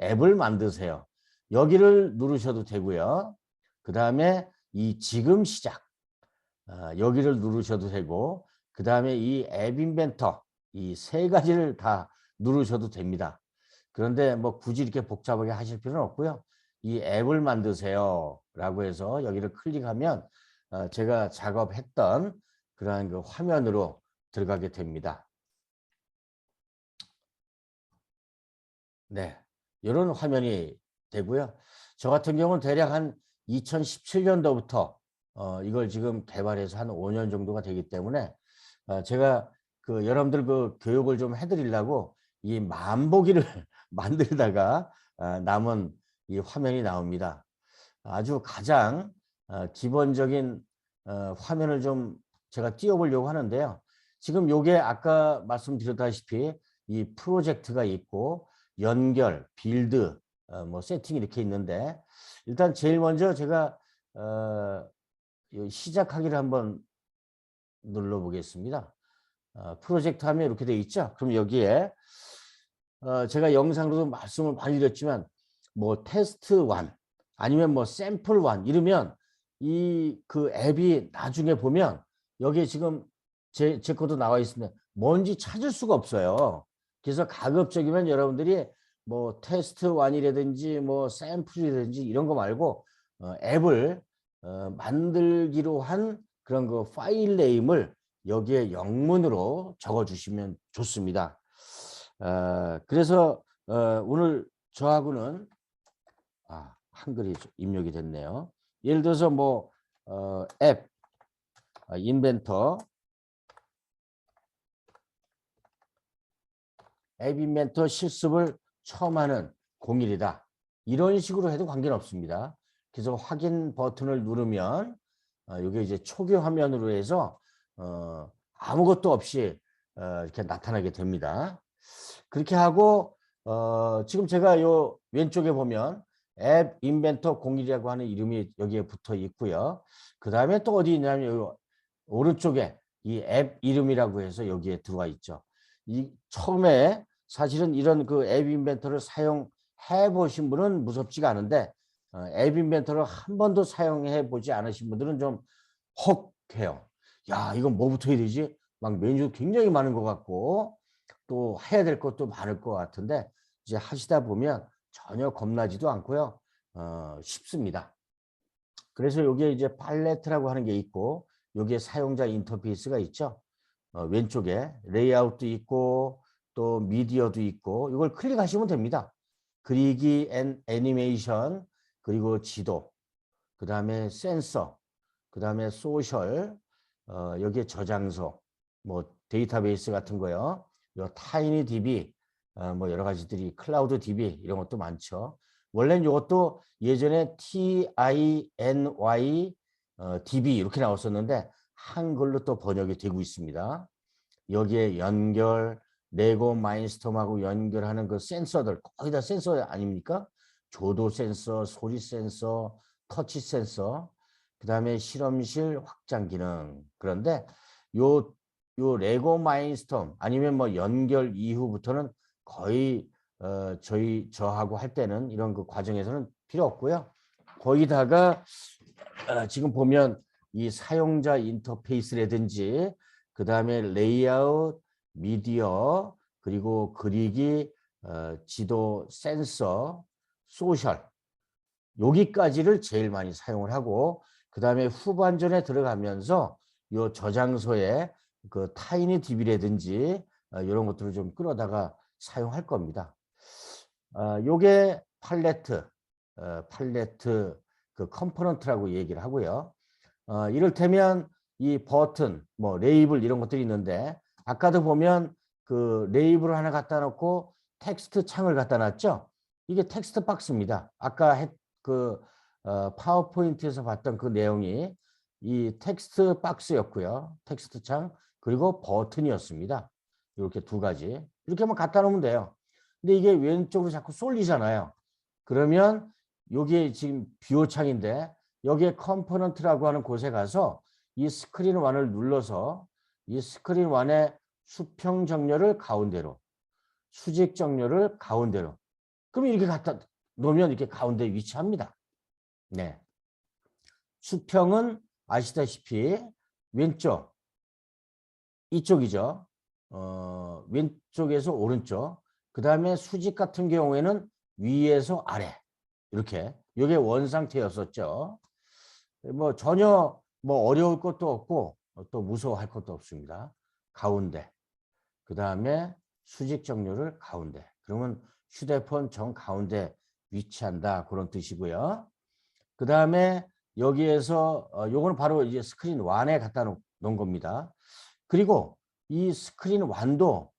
앱을 만드세요. 여기를 누르셔도 되고요. 그 다음에 이 지금 시작 여기를 누르셔도 되고 그 다음에 이 앱 인벤터 이 세 가지를 다 누르셔도 됩니다. 그런데 뭐 굳이 이렇게 복잡하게 하실 필요는 없고요. 이 앱을 만드세요 라고 해서 여기를 클릭하면 제가 작업했던 그러한 그 화면으로 들어가게 됩니다. 네, 이런 화면이 되고요. 저 같은 경우는 대략 한 2017년도부터 이걸 지금 개발해서 한 5년 정도가 되기 때문에 제가 그 여러분들 그 교육을 좀 해드리려고 이 만보기를 만들다가 남은 이 화면이 나옵니다. 아주 가장 기본적인 화면을 좀 제가 띄워보려고 하는데요. 지금 요게 아까 말씀드렸다시피 이 프로젝트가 있고 연결, 빌드, 뭐 세팅 이렇게 있는데 일단 제일 먼저 제가 시작하기를 한번 눌러보겠습니다. 프로젝트 하면 이렇게 돼 있죠. 그럼 여기에 제가 영상으로도 말씀을 많이 드렸지만 뭐 테스트 1 아니면 뭐 샘플 1 이러면 이 그 앱이 나중에 보면 여기에 지금 제 것도 나와 있습니다. 뭔지 찾을 수가 없어요. 그래서 가급적이면 여러분들이 뭐 테스트 1이라든지 뭐 샘플이라든지 이런 거 말고 앱을 만들기로 한 그런 그 파일 네임을 여기에 영문으로 적어 주시면 좋습니다. 그래서 오늘 저하고는 한글이 입력이 됐네요. 예를 들어서 뭐 앱 인벤터 앱 인벤터 실습을 처음 하는 01이다. 이런 식으로 해도 관계는 없습니다. 그래서 확인 버튼을 누르면 이게 이제 초기 화면으로 해서 아무것도 없이 이렇게 나타나게 됩니다. 그렇게 하고 지금 제가 요 왼쪽에 보면 앱 인벤터 01이라고 하는 이름이 여기에 붙어 있고요. 그 다음에 또 어디 있냐면 요 오른쪽에 이 앱 이름이라고 해서 여기에 들어와 있죠. 이 처음에 사실은 이런 그 앱 인벤터를 사용해 보신 분은 무섭지가 않은데 앱 인벤터를 한 번도 사용해 보지 않으신 분들은 좀 혹해요. 야, 이건 뭐부터 해야 되지? 막 메뉴 굉장히 많은 것 같고 또 해야 될 것도 많을 것 같은데 이제 하시다 보면 전혀 겁나지도 않고요. 쉽습니다. 그래서 여기에 이제 팔레트라고 하는 게 있고 여기에 사용자 인터페이스가 있죠. 왼쪽에 레이아웃도 있고 또 미디어도 있고 이걸 클릭하시면 됩니다. 그리기 앤 애니메이션 그리고 지도 그 다음에 센서 그 다음에 소셜 여기에 저장소 뭐 데이터베이스 같은 거요. 요 타이니 DB 뭐 여러 가지들이 클라우드 DB 이런 것도 많죠. 원래는 이것도 예전에 TINY DB 이렇게 나왔었는데 한글로 또 번역이 되고 있습니다. 여기에 연결, 레고 마인스톰하고 연결하는 그 센서들 거의 다 센서 아닙니까? 조도 센서, 소리 센서, 터치 센서, 그 다음에 실험실 확장 기능. 그런데 요 레고 마인스톰 아니면 뭐 연결 이후부터는 거의 저하고 할 때는 이런 그 과정에서는 필요 없고요. 거기다가 지금 보면 이 사용자 인터페이스라든지 그 다음에 레이아웃, 미디어, 그리고 그리기, 지도, 센서, 소셜 여기까지를 제일 많이 사용을 하고 그 다음에 후반전에 들어가면서 이 저장소에 그 타이니 DB라든지 이런 것들을 좀 끌어다가 사용할 겁니다. 요게 팔레트 그 컴포넌트라고 얘기를 하고요. 이를테면 이 버튼, 뭐 레이블 이런 것들이 있는데 아까도 보면 그 레이블을 하나 갖다 놓고 텍스트 창을 갖다 놨죠. 이게 텍스트 박스입니다. 아까 그 파워포인트에서 봤던 그 내용이 이 텍스트 박스였고요. 텍스트 창 그리고 버튼이었습니다. 이렇게 두 가지 이렇게만 갖다 놓으면 돼요. 근데 이게 왼쪽으로 자꾸 쏠리잖아요. 그러면 여기에 지금 비호창인데 여기에 컴포넌트라고 하는 곳에 가서 이 스크린 1을 눌러서 이 스크린 1의 수평 정렬을 가운데로 수직 정렬을 가운데로 그럼 이렇게 갖다 놓으면 이렇게 가운데 위치합니다. 네. 수평은 아시다시피 왼쪽 이쪽이죠. 왼쪽에서 오른쪽 그 다음에 수직 같은 경우에는 위에서 아래 이렇게 이게 원 상태였었죠. 뭐 전혀 뭐 어려울 것도 없고 또 무서워할 것도 없습니다. 가운데. 그 다음에 수직 정렬을 가운데. 그러면 휴대폰 정 가운데 위치한다. 그런 뜻이고요. 그 다음에 여기에서 요거는 바로 이제 스크린 1에 갖다 놓은 겁니다. 그리고 이 스크린 1도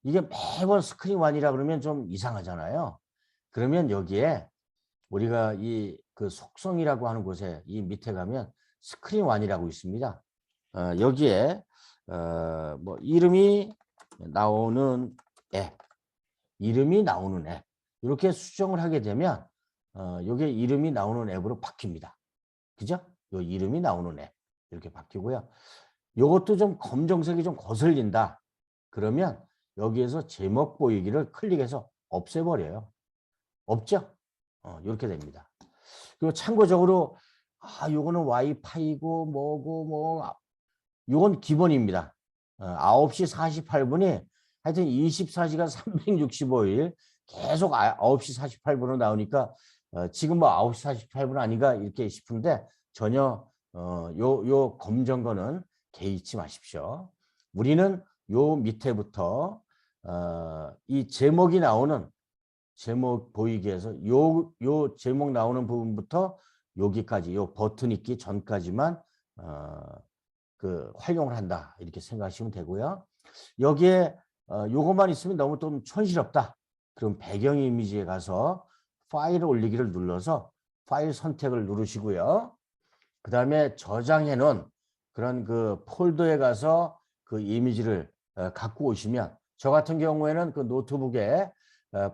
이게 매번 스크린 1이라 그러면 좀 이상하잖아요. 그러면 여기에 우리가 이 그 속성이라고 하는 곳에 이 밑에 가면 스크린 1이라고 있습니다. 여기에 뭐 이름이 나오는 앱, 이름이 나오는 앱 이렇게 수정을 하게 되면 이게 이름이 나오는 앱으로 바뀝니다. 그죠? 요 이름이 나오는 앱 이렇게 바뀌고요. 요것도 좀 검정색이 좀 거슬린다. 그러면 여기에서 제목 보이기를 클릭해서 없애버려요. 없죠? 이렇게 됩니다. 그리고 참고적으로 요거는 와이파이고 뭐고 뭐 요건 기본입니다. 9시 48분이 하여튼 24시간 365일 계속 9시 48분으로 나오니까 지금 뭐 9시 48분 아닌가 이렇게 싶은데 전혀 요 검정거는 개의치 마십시오. 우리는 요 밑에부터 이 제목이 나오는 제목 보이게 해서 요 제목 나오는 부분부터 여기까지 요 버튼 있기 전까지만 그 활용을 한다 이렇게 생각하시면 되고요. 여기에 요것만 있으면 너무 좀 촌스럽다. 그럼 배경 이미지에 가서 파일을 올리기를 눌러서 파일 선택을 누르시고요. 그 다음에 저장해 놓은 그런 그 폴더에 가서 그 이미지를 갖고 오시면 저 같은 경우에는 그 노트북에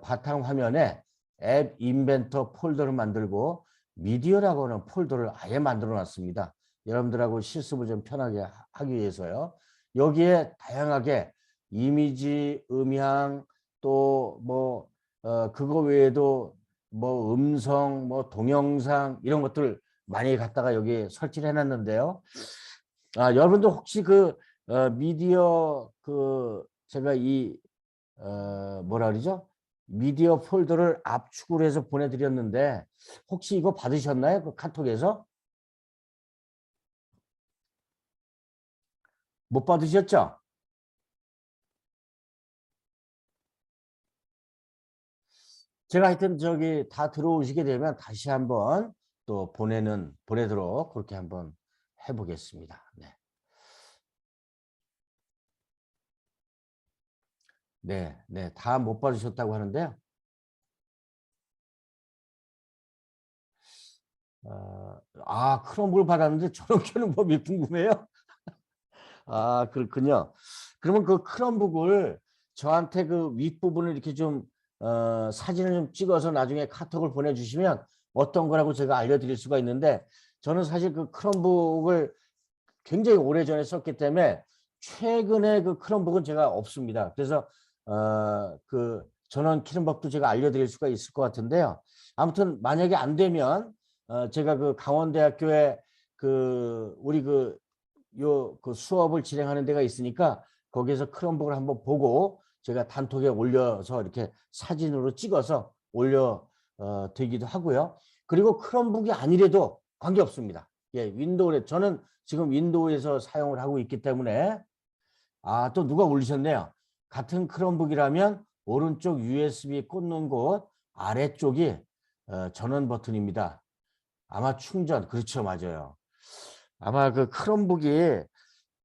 바탕 화면에 앱 인벤터 폴더를 만들고 미디어라고 하는 폴더를 아예 만들어 놨습니다. 여러분들하고 실습을 좀 편하게 하기 위해서요. 여기에 다양하게 이미지, 음향 또 뭐 그거 외에도 뭐 음성, 뭐 동영상 이런 것들 많이 갖다가 여기 설치를 해놨는데요. 여러분들 혹시 그 미디어 그 제가 이 뭐라 그러죠? 미디어 폴더를 압축을 해서 보내드렸는데 혹시 이거 받으셨나요? 그 카톡에서? 못 받으셨죠? 제가 하여튼 저기 다 들어오시게 되면 다시 한번 또 보내도록 그렇게 한번 해보겠습니다. 네. 네, 네, 다 못 받으셨다고 하는데요. 크롬북을 받았는데 저런 켜는 법이 궁금해요. 그렇군요. 그러면 그 크롬북을 저한테 그 윗부분을 이렇게 좀 사진을 좀 찍어서 나중에 카톡을 보내주시면 어떤 거라고 제가 알려드릴 수가 있는데 저는 사실 그 크롬북을 굉장히 오래전에 썼기 때문에 최근에 그 크롬북은 제가 없습니다. 그래서 그 전원 키는 법도 제가 알려드릴 수가 있을 것 같은데요. 아무튼 만약에 안 되면 제가 그 강원대학교에 그 우리 그 수업을 진행하는 데가 있으니까 거기에서 크롬북을 한번 보고 제가 단톡에 올려서 이렇게 사진으로 찍어서 올려 드리기도 하고요. 그리고 크롬북이 아니래도 관계없습니다. 예, 윈도우에 저는 지금 윈도우에서 사용을 하고 있기 때문에 또 누가 올리셨네요. 같은 크롬북이라면 오른쪽 USB 꽂는 곳 아래쪽이 전원 버튼입니다. 아마 충전 그렇죠, 맞아요. 아마 그 크롬북이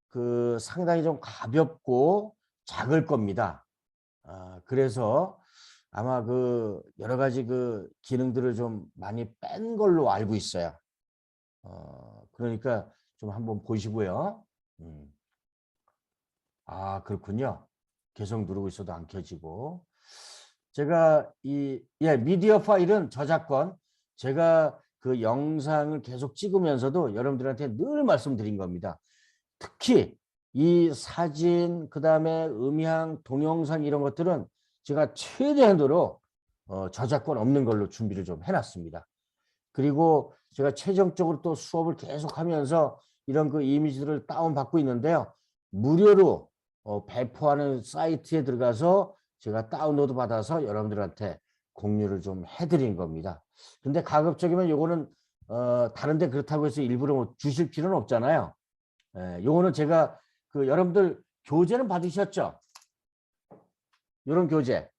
그 상당히 좀 가볍고 작을 겁니다. 그래서 아마 그 여러 가지 그 기능들을 좀 많이 뺀 걸로 알고 있어요. 그러니까 좀 한번 보시고요. 그렇군요. 계속 누르고 있어도 안 켜지고. 제가 미디어 파일은 저작권, 제가 그 영상을 계속 찍으면서도 여러분들한테 늘 말씀드린 겁니다. 특히 이 사진, 그 다음에 음향, 동영상 이런 것들은 제가 최대한으로 저작권 없는 걸로 준비를 좀 해놨습니다. 그리고 제가 최종적으로 또 수업을 계속하면서 이런 그 이미지들을 다운받고 있는데요. 무료로 배포하는 사이트에 들어가서 제가 다운로드 받아서 여러분들한테 공유를 좀 해드린 겁니다. 근데 가급적이면 요거는 다른데 그렇다고 해서 일부러 뭐 주실 필요는 없잖아요. 요거는 제가 여러분들 교재는 받으셨죠? 요런 교재.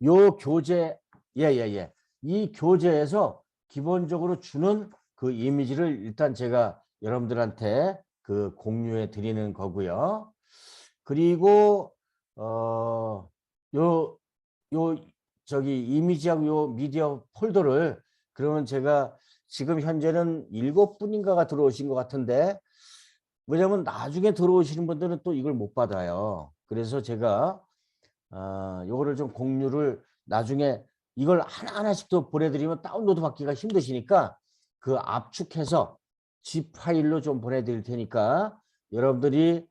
요 교재, 예. 이 교재에서 기본적으로 주는 그 이미지를 일단 제가 여러분들한테 공유해 드리는 거고요. 그리고 요 저기 이미지하고 요 미디어 폴더를 그러면 제가 지금 현재는 7분인가가 들어오신 것 같은데, 왜냐면 나중에 들어오시는 분들은 또 이걸 못 받아요. 그래서 제가 요거를 좀 공유를 나중에 이걸 하나하나씩 더 보내드리면 다운로드 받기가 힘드시니까 압축해서 zip 파일로 좀 보내드릴 테니까 여러분들이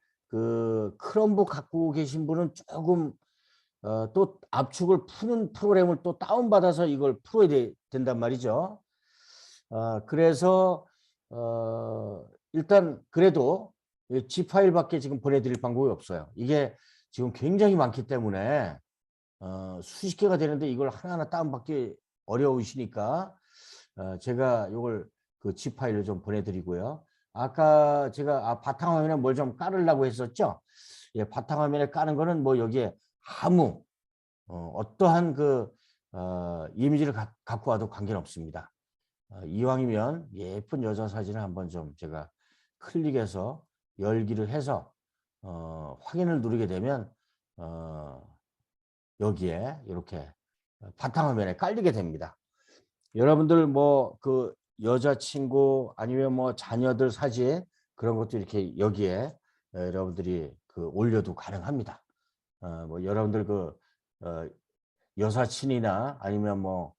크롬북 갖고 계신 분은 조금 또 압축을 푸는 프로그램을 또 다운받아서 이걸 풀어야 된단 말이죠. 그래서 일단 그래도 zip 파일밖에 지금 보내드릴 방법이 없어요. 이게 지금 굉장히 많기 때문에 수십 개가 되는데 이걸 하나하나 다운받기 어려우시니까 제가 이걸 zip 파일로 좀 보내드리고요. 아까 제가 바탕화면에 뭘 좀 깔으려고 했었죠. 예, 바탕화면에 까는 거는 뭐 여기에 아무 어떠한 이미지를 갖고 와도 관계는 없습니다. 이왕이면 예쁜 여자 사진을 한번 좀 제가 클릭해서 열기를 해서 확인을 누르게 되면 여기에 이렇게 바탕화면에 깔리게 됩니다. 여러분들 뭐 여자친구 아니면 뭐 자녀들 사진 그런 것도 이렇게 여기에 여러분들이 올려도 가능합니다. 뭐 여러분들 여사친이나 아니면 뭐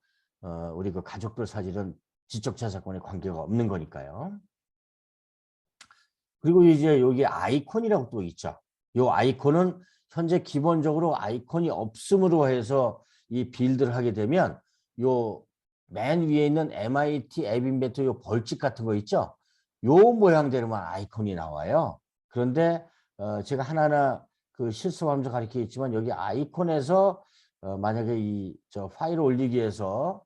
우리 가족들 사진은 지적 재산권에 관계가 없는 거니까요. 그리고 이제 여기 아이콘이라고 또 있죠. 이 아이콘은 현재 기본적으로 아이콘이 없음으로 해서 이 빌드를 하게 되면 요 맨 위에 있는 MIT 앱 인벤토리 요 벌집 같은 거 있죠. 요 모양대로만 아이콘이 나와요. 그런데 제가 하나하나 실습하면서 가르치겠지만 여기 아이콘에서 만약에 저 파일을 올리기 위해서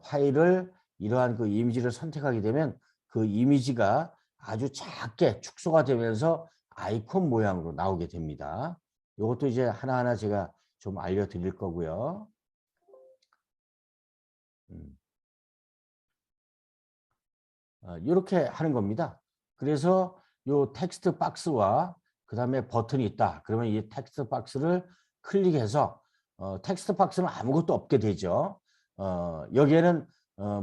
파일을 이러한 이미지를 선택하게 되면 이미지가 아주 작게 축소가 되면서 아이콘 모양으로 나오게 됩니다. 이것도 이제 하나하나 제가 좀 알려드릴 거고요. 이렇게 하는 겁니다. 그래서 이 텍스트 박스와 그 다음에 버튼이 있다. 그러면 이 텍스트 박스를 클릭해서 텍스트 박스는 아무것도 없게 되죠. 여기에는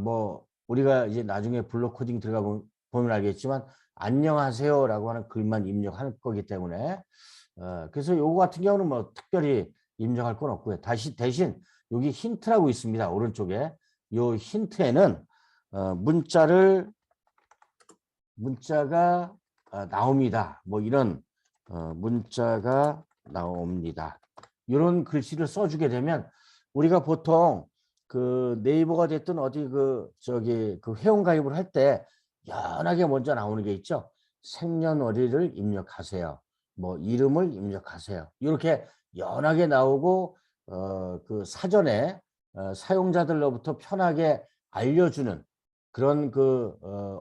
뭐 우리가 이제 나중에 블록 코딩 들어가 보면 알겠지만 안녕하세요라고 하는 글만 입력할 거기 때문에 그래서 요거 같은 경우는 뭐 특별히 입력할 건 없고요. 대신 여기 힌트라고 있습니다. 오른쪽에 요 힌트에는 문자가 나옵니다. 뭐 이런 문자가 나옵니다. 이런 글씨를 써주게 되면 우리가 보통 네이버가 됐든 어디 회원 가입을 할 때 연하게 먼저 나오는 게 있죠. 생년월일을 입력하세요. 뭐 이름을 입력하세요. 이렇게 연하게 나오고 사전에 사용자들로부터 편하게 알려주는 그런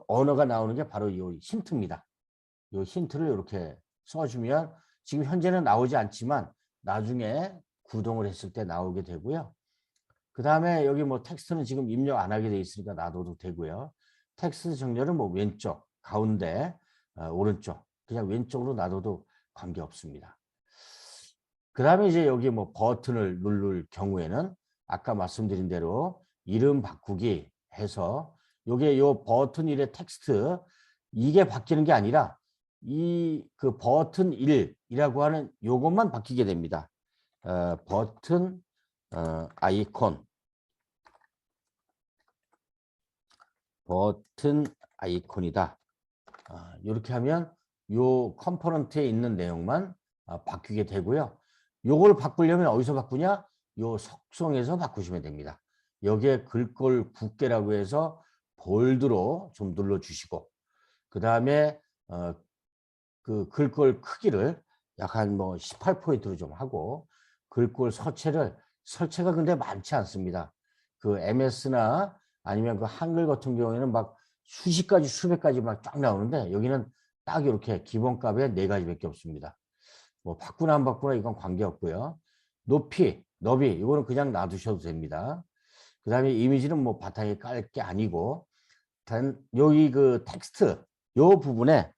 언어가 나오는 게 바로 이 힌트입니다. 이 힌트를 이렇게 써주면 지금 현재는 나오지 않지만 나중에 구동을 했을 때 나오게 되고요. 그 다음에 여기 뭐 텍스트는 지금 입력 안 하게 돼 있으니까 놔둬도 되고요. 텍스트 정렬은 뭐 왼쪽, 가운데, 오른쪽 그냥 왼쪽으로 놔둬도 관계 없습니다. 그 다음에 이제 여기 뭐 버튼을 누를 경우에는 아까 말씀드린 대로 이름 바꾸기 해서 요게 요 버튼 1의 텍스트 이게 바뀌는 게 아니라 버튼 1이라고 하는 요것만 바뀌게 됩니다. 버튼 아이콘 버튼 아이콘이다. 이렇게 하면 요 컴포넌트에 있는 내용만 바뀌게 되고요. 요걸 바꾸려면 어디서 바꾸냐? 요 속성에서 바꾸시면 됩니다. 여기에 글꼴 굵게라고 해서 볼드로 좀 눌러주시고 그 다음에 글꼴 크기를 약간 뭐 18포인트로 좀 하고 글꼴 서체를 설치가 근데 많지 않습니다. 그 MS나 아니면 그 한글 같은 경우에는 막 수십 가지, 수백 가지 막 쫙 나오는데 여기는 딱 이렇게 기본값에 4가지밖에 없습니다. 뭐 바꾸나 안 바꾸나 이건 관계없고요. 높이, 너비 이거는 그냥 놔두셔도 됩니다. 그 다음에 이미지는 뭐 바탕에 깔 게 아니고 단 여기 그 텍스트 요 부분에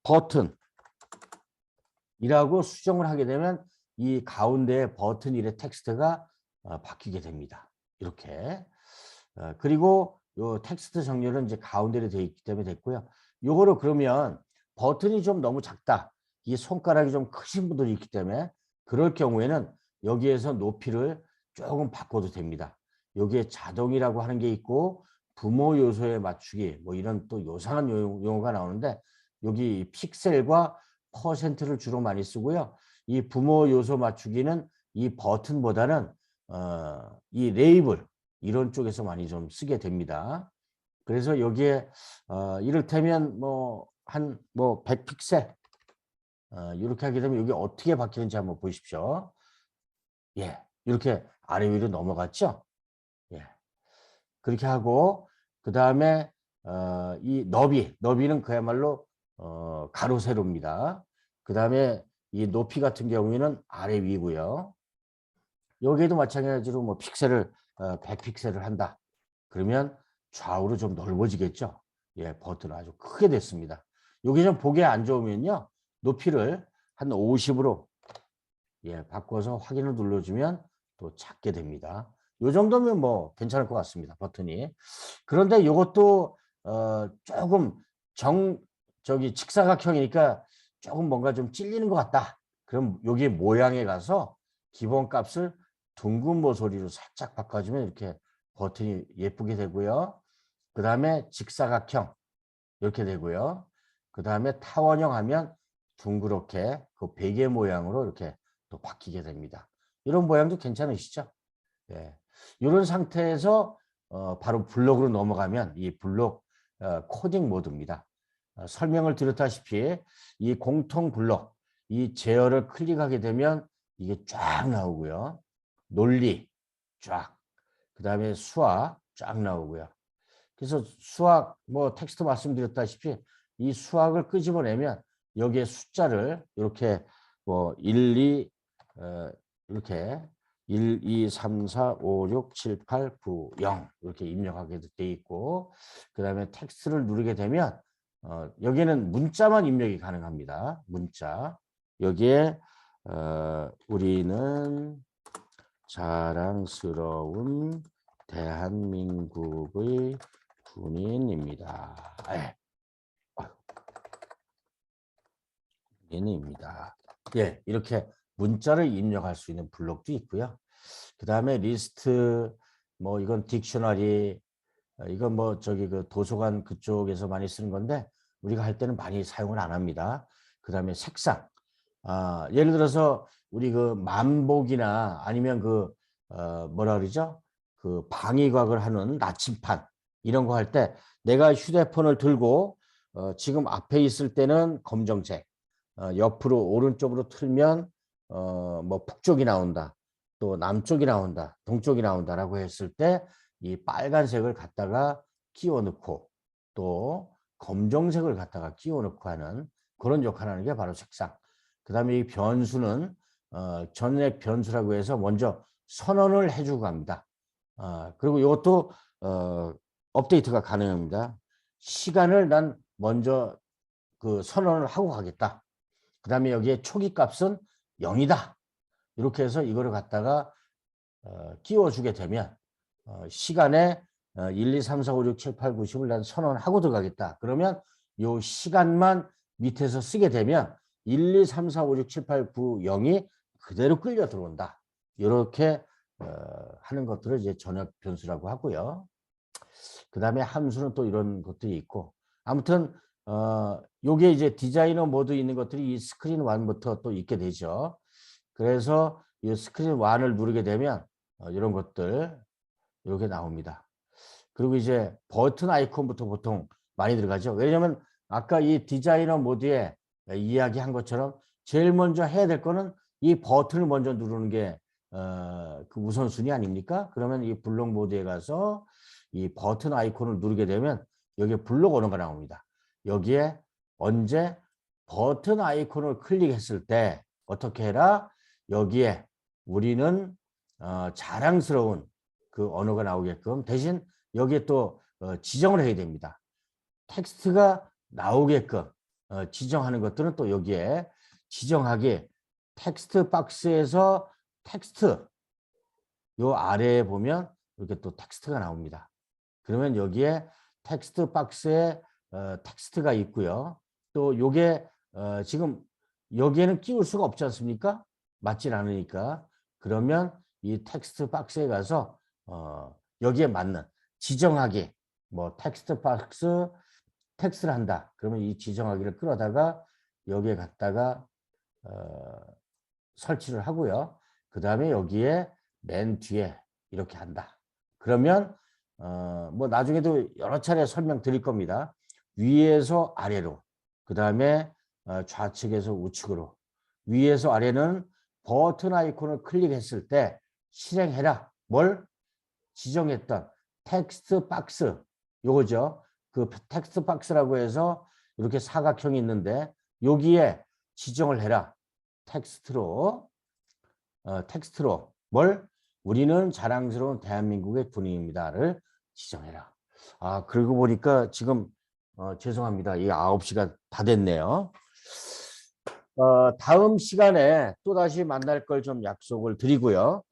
버튼이라고 수정을 하게 되면 이 가운데 버튼 일의 텍스트가 바뀌게 됩니다. 이렇게 그리고 요 텍스트 정렬은 이제 가운데로 되어 있기 때문에 됐고요. 요거를 그러면 버튼이 좀 너무 작다. 이 손가락이 좀 크신 분들이 있기 때문에 그럴 경우에는 여기에서 높이를 조금 바꿔도 됩니다. 여기에 자동이라고 하는 게 있고 부모 요소에 맞추기 뭐 이런 또 요상한 용어가 나오는데 여기 픽셀과 퍼센트를 주로 많이 쓰고요. 이 부모 요소 맞추기는 이 버튼보다는 이 레이블 이런 쪽에서 많이 좀 쓰게 됩니다. 그래서 여기에 이를테면 뭐 한 뭐 100픽셀 이렇게 하게 되면 여기 어떻게 바뀌는지 한번 보십시오. 예, 이렇게 아래 위로 넘어갔죠. 예, 그렇게 하고 그 다음에 이 너비는 그야말로 가로 세로입니다. 그 다음에 이 높이 같은 경우에는 아래 위고요. 여기에도 마찬가지로 뭐 픽셀을 100픽셀을 한다. 그러면 좌우로 좀 넓어지겠죠. 예, 버튼 아주 크게 됐습니다. 여기 좀 보기 안 좋으면요. 높이를 한 50으로 예, 바꿔서 확인을 눌러주면 또 작게 됩니다. 요 정도면 뭐 괜찮을 것 같습니다. 버튼이. 그런데 이것도 조금 저기 직사각형이니까 조금 뭔가 좀 찔리는 것 같다. 그럼 여기 모양에 가서 기본 값을 둥근 모서리로 살짝 바꿔주면 이렇게 버튼이 예쁘게 되고요. 그 다음에 직사각형 이렇게 되고요. 그 다음에 타원형 하면 둥그렇게 그 베개 모양으로 이렇게 또 바뀌게 됩니다. 이런 모양도 괜찮으시죠? 예. 이런 상태에서 바로 블록으로 넘어가면 이 블록 코딩 모드입니다. 설명을 드렸다시피 이 공통 블록, 이 제어를 클릭하게 되면 이게 쫙 나오고요. 논리 쫙, 그 다음에 수학 쫙 나오고요. 그래서 수학 뭐 텍스트 말씀드렸다시피 이 수학을 끄집어내면 여기에 숫자를 이렇게 뭐 1, 2 이렇게 1, 2, 3, 4, 5, 6, 7, 8, 9, 0 이렇게 입력하게 돼 있고 그 다음에 텍스트를 누르게 되면 여기에는 문자만 입력이 가능합니다. 문자 여기에 우리는 자랑스러운 대한민국의 군인입니다. 군인입니다. 예, 이렇게 문자를 입력할 수 있는 블록도 있고요. 그 다음에 리스트, 뭐 이건 딕셔너리, 이건 뭐 저기 그 도서관 그쪽에서 많이 쓰는 건데 우리가 할 때는 많이 사용을 안 합니다. 그 다음에 색상, 예를 들어서 우리 그 만복이나 아니면 그 뭐라 그러죠? 그 방위각을 하는 나침판 이런 거 할 때 내가 휴대폰을 들고 지금 앞에 있을 때는 검정색, 옆으로 오른쪽으로 틀면 뭐 북쪽이 나온다, 또 남쪽이 나온다, 동쪽이 나온다라고 했을 때 이 빨간색을 갖다가 끼워 넣고 또 검정색을 갖다가 끼워 넣고 하는 그런 역할을 하는 게 바로 색상. 그 다음에 이 변수는 전액 변수라고 해서 먼저 선언을 해주고 갑니다. 그리고 이것도 업데이트가 가능합니다. 시간을 난 먼저 그 선언을 하고 가겠다. 그 다음에 여기에 초기 값은 0이다. 이렇게 해서 이거를 갖다가 끼워주게 되면 시간에 1, 2, 3, 4, 5, 6, 7, 8, 9, 10을 난 선언하고 들어가겠다. 그러면 요 시간만 밑에서 쓰게 되면 1, 2, 3, 4, 5, 6, 7, 8, 9, 0이 그대로 끌려 들어온다. 이렇게 하는 것들을 이제 전역 변수라고 하고요. 그 다음에 함수는 또 이런 것들이 있고 아무튼 요게 이제 디자이너 모드 있는 것들이 이 스크린 1부터 또 있게 되죠. 그래서 이 스크린 1을 누르게 되면 이런 것들 이렇게 나옵니다. 그리고 이제 버튼 아이콘부터 보통 많이 들어가죠. 왜냐하면 아까 이 디자이너 모드에 이야기한 것처럼 제일 먼저 해야 될 거는 이 버튼을 먼저 누르는 게 그 우선순위 아닙니까? 그러면 이 블록 모드에 가서 이 버튼 아이콘을 누르게 되면 여기에 블록 언어가 나옵니다. 여기에 언제 버튼 아이콘을 클릭했을 때 어떻게 해라? 여기에 우리는 자랑스러운 그 언어가 나오게끔 대신 여기에 또 지정을 해야 됩니다. 텍스트가 나오게끔 지정하는 것들은 또 여기에 지정하기 텍스트 박스에서 텍스트 요 아래에 보면 이렇게 또 텍스트가 나옵니다. 그러면 여기에 텍스트 박스에 텍스트가 있고요. 또 요게 지금 여기에는 끼울 수가 없지 않습니까? 맞질 않으니까. 그러면 이 텍스트 박스에 가서 여기에 맞는 지정하기 뭐 텍스트 박스 텍스트를 한다. 그러면 이 지정하기를 끌어다가 여기에 갖다가 설치를 하고요. 그 다음에 여기에 맨 뒤에 이렇게 한다. 그러면 뭐 나중에도 여러 차례 설명드릴 겁니다. 위에서 아래로, 그 다음에 좌측에서 우측으로, 위에서 아래는 버튼 아이콘을 클릭했을 때 실행해라. 뭘? 지정했던 텍스트 박스, 요거죠. 그 텍스트 박스라고 해서 이렇게 사각형이 있는데 여기에 지정을 해라. 텍스트로 뭘? 우리는 자랑스러운 대한민국의 군인입니다를 지정해라. 아, 그러고 보니까 지금 죄송합니다. 이 9시가 다 됐네요. 다음 시간에 또다시 만날 걸 좀 약속을 드리고요.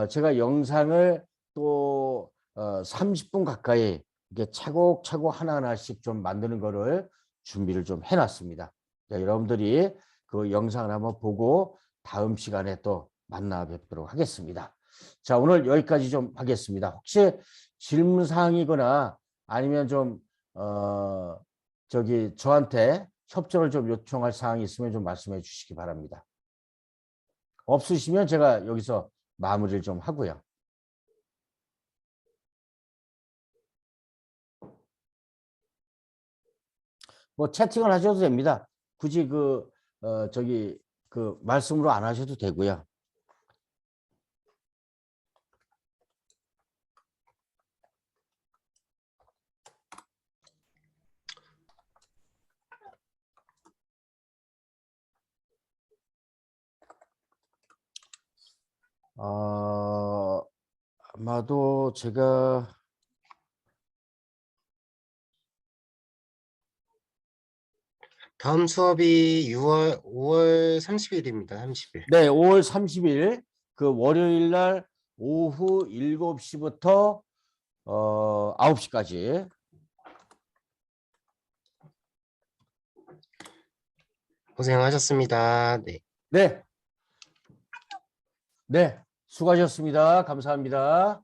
제가 영상을 또 30분 가까이 이렇게 차곡차곡 하나하나씩 좀 만드는 거를 준비를 좀 해놨습니다. 자, 여러분들이 그 영상을 한번 보고 다음 시간에 또 만나 뵙도록 하겠습니다. 자, 오늘 여기까지 좀 하겠습니다. 혹시 질문사항이거나 아니면 좀 저한테 협조를 좀 요청할 사항이 있으면 좀 말씀해 주시기 바랍니다. 없으시면 제가 여기서 마무리를 좀 하고요. 뭐 채팅을 하셔도 됩니다. 굳이 그 말씀으로 안 하셔도 되고요. 아마도 제가 다음 수업이 5월 30일입니다. 30일. 네, 5월 30일 그 월요일 날 오후 7시부터 9시까지. 고생하셨습니다. 네. 네. 네, 수고하셨습니다. 감사합니다.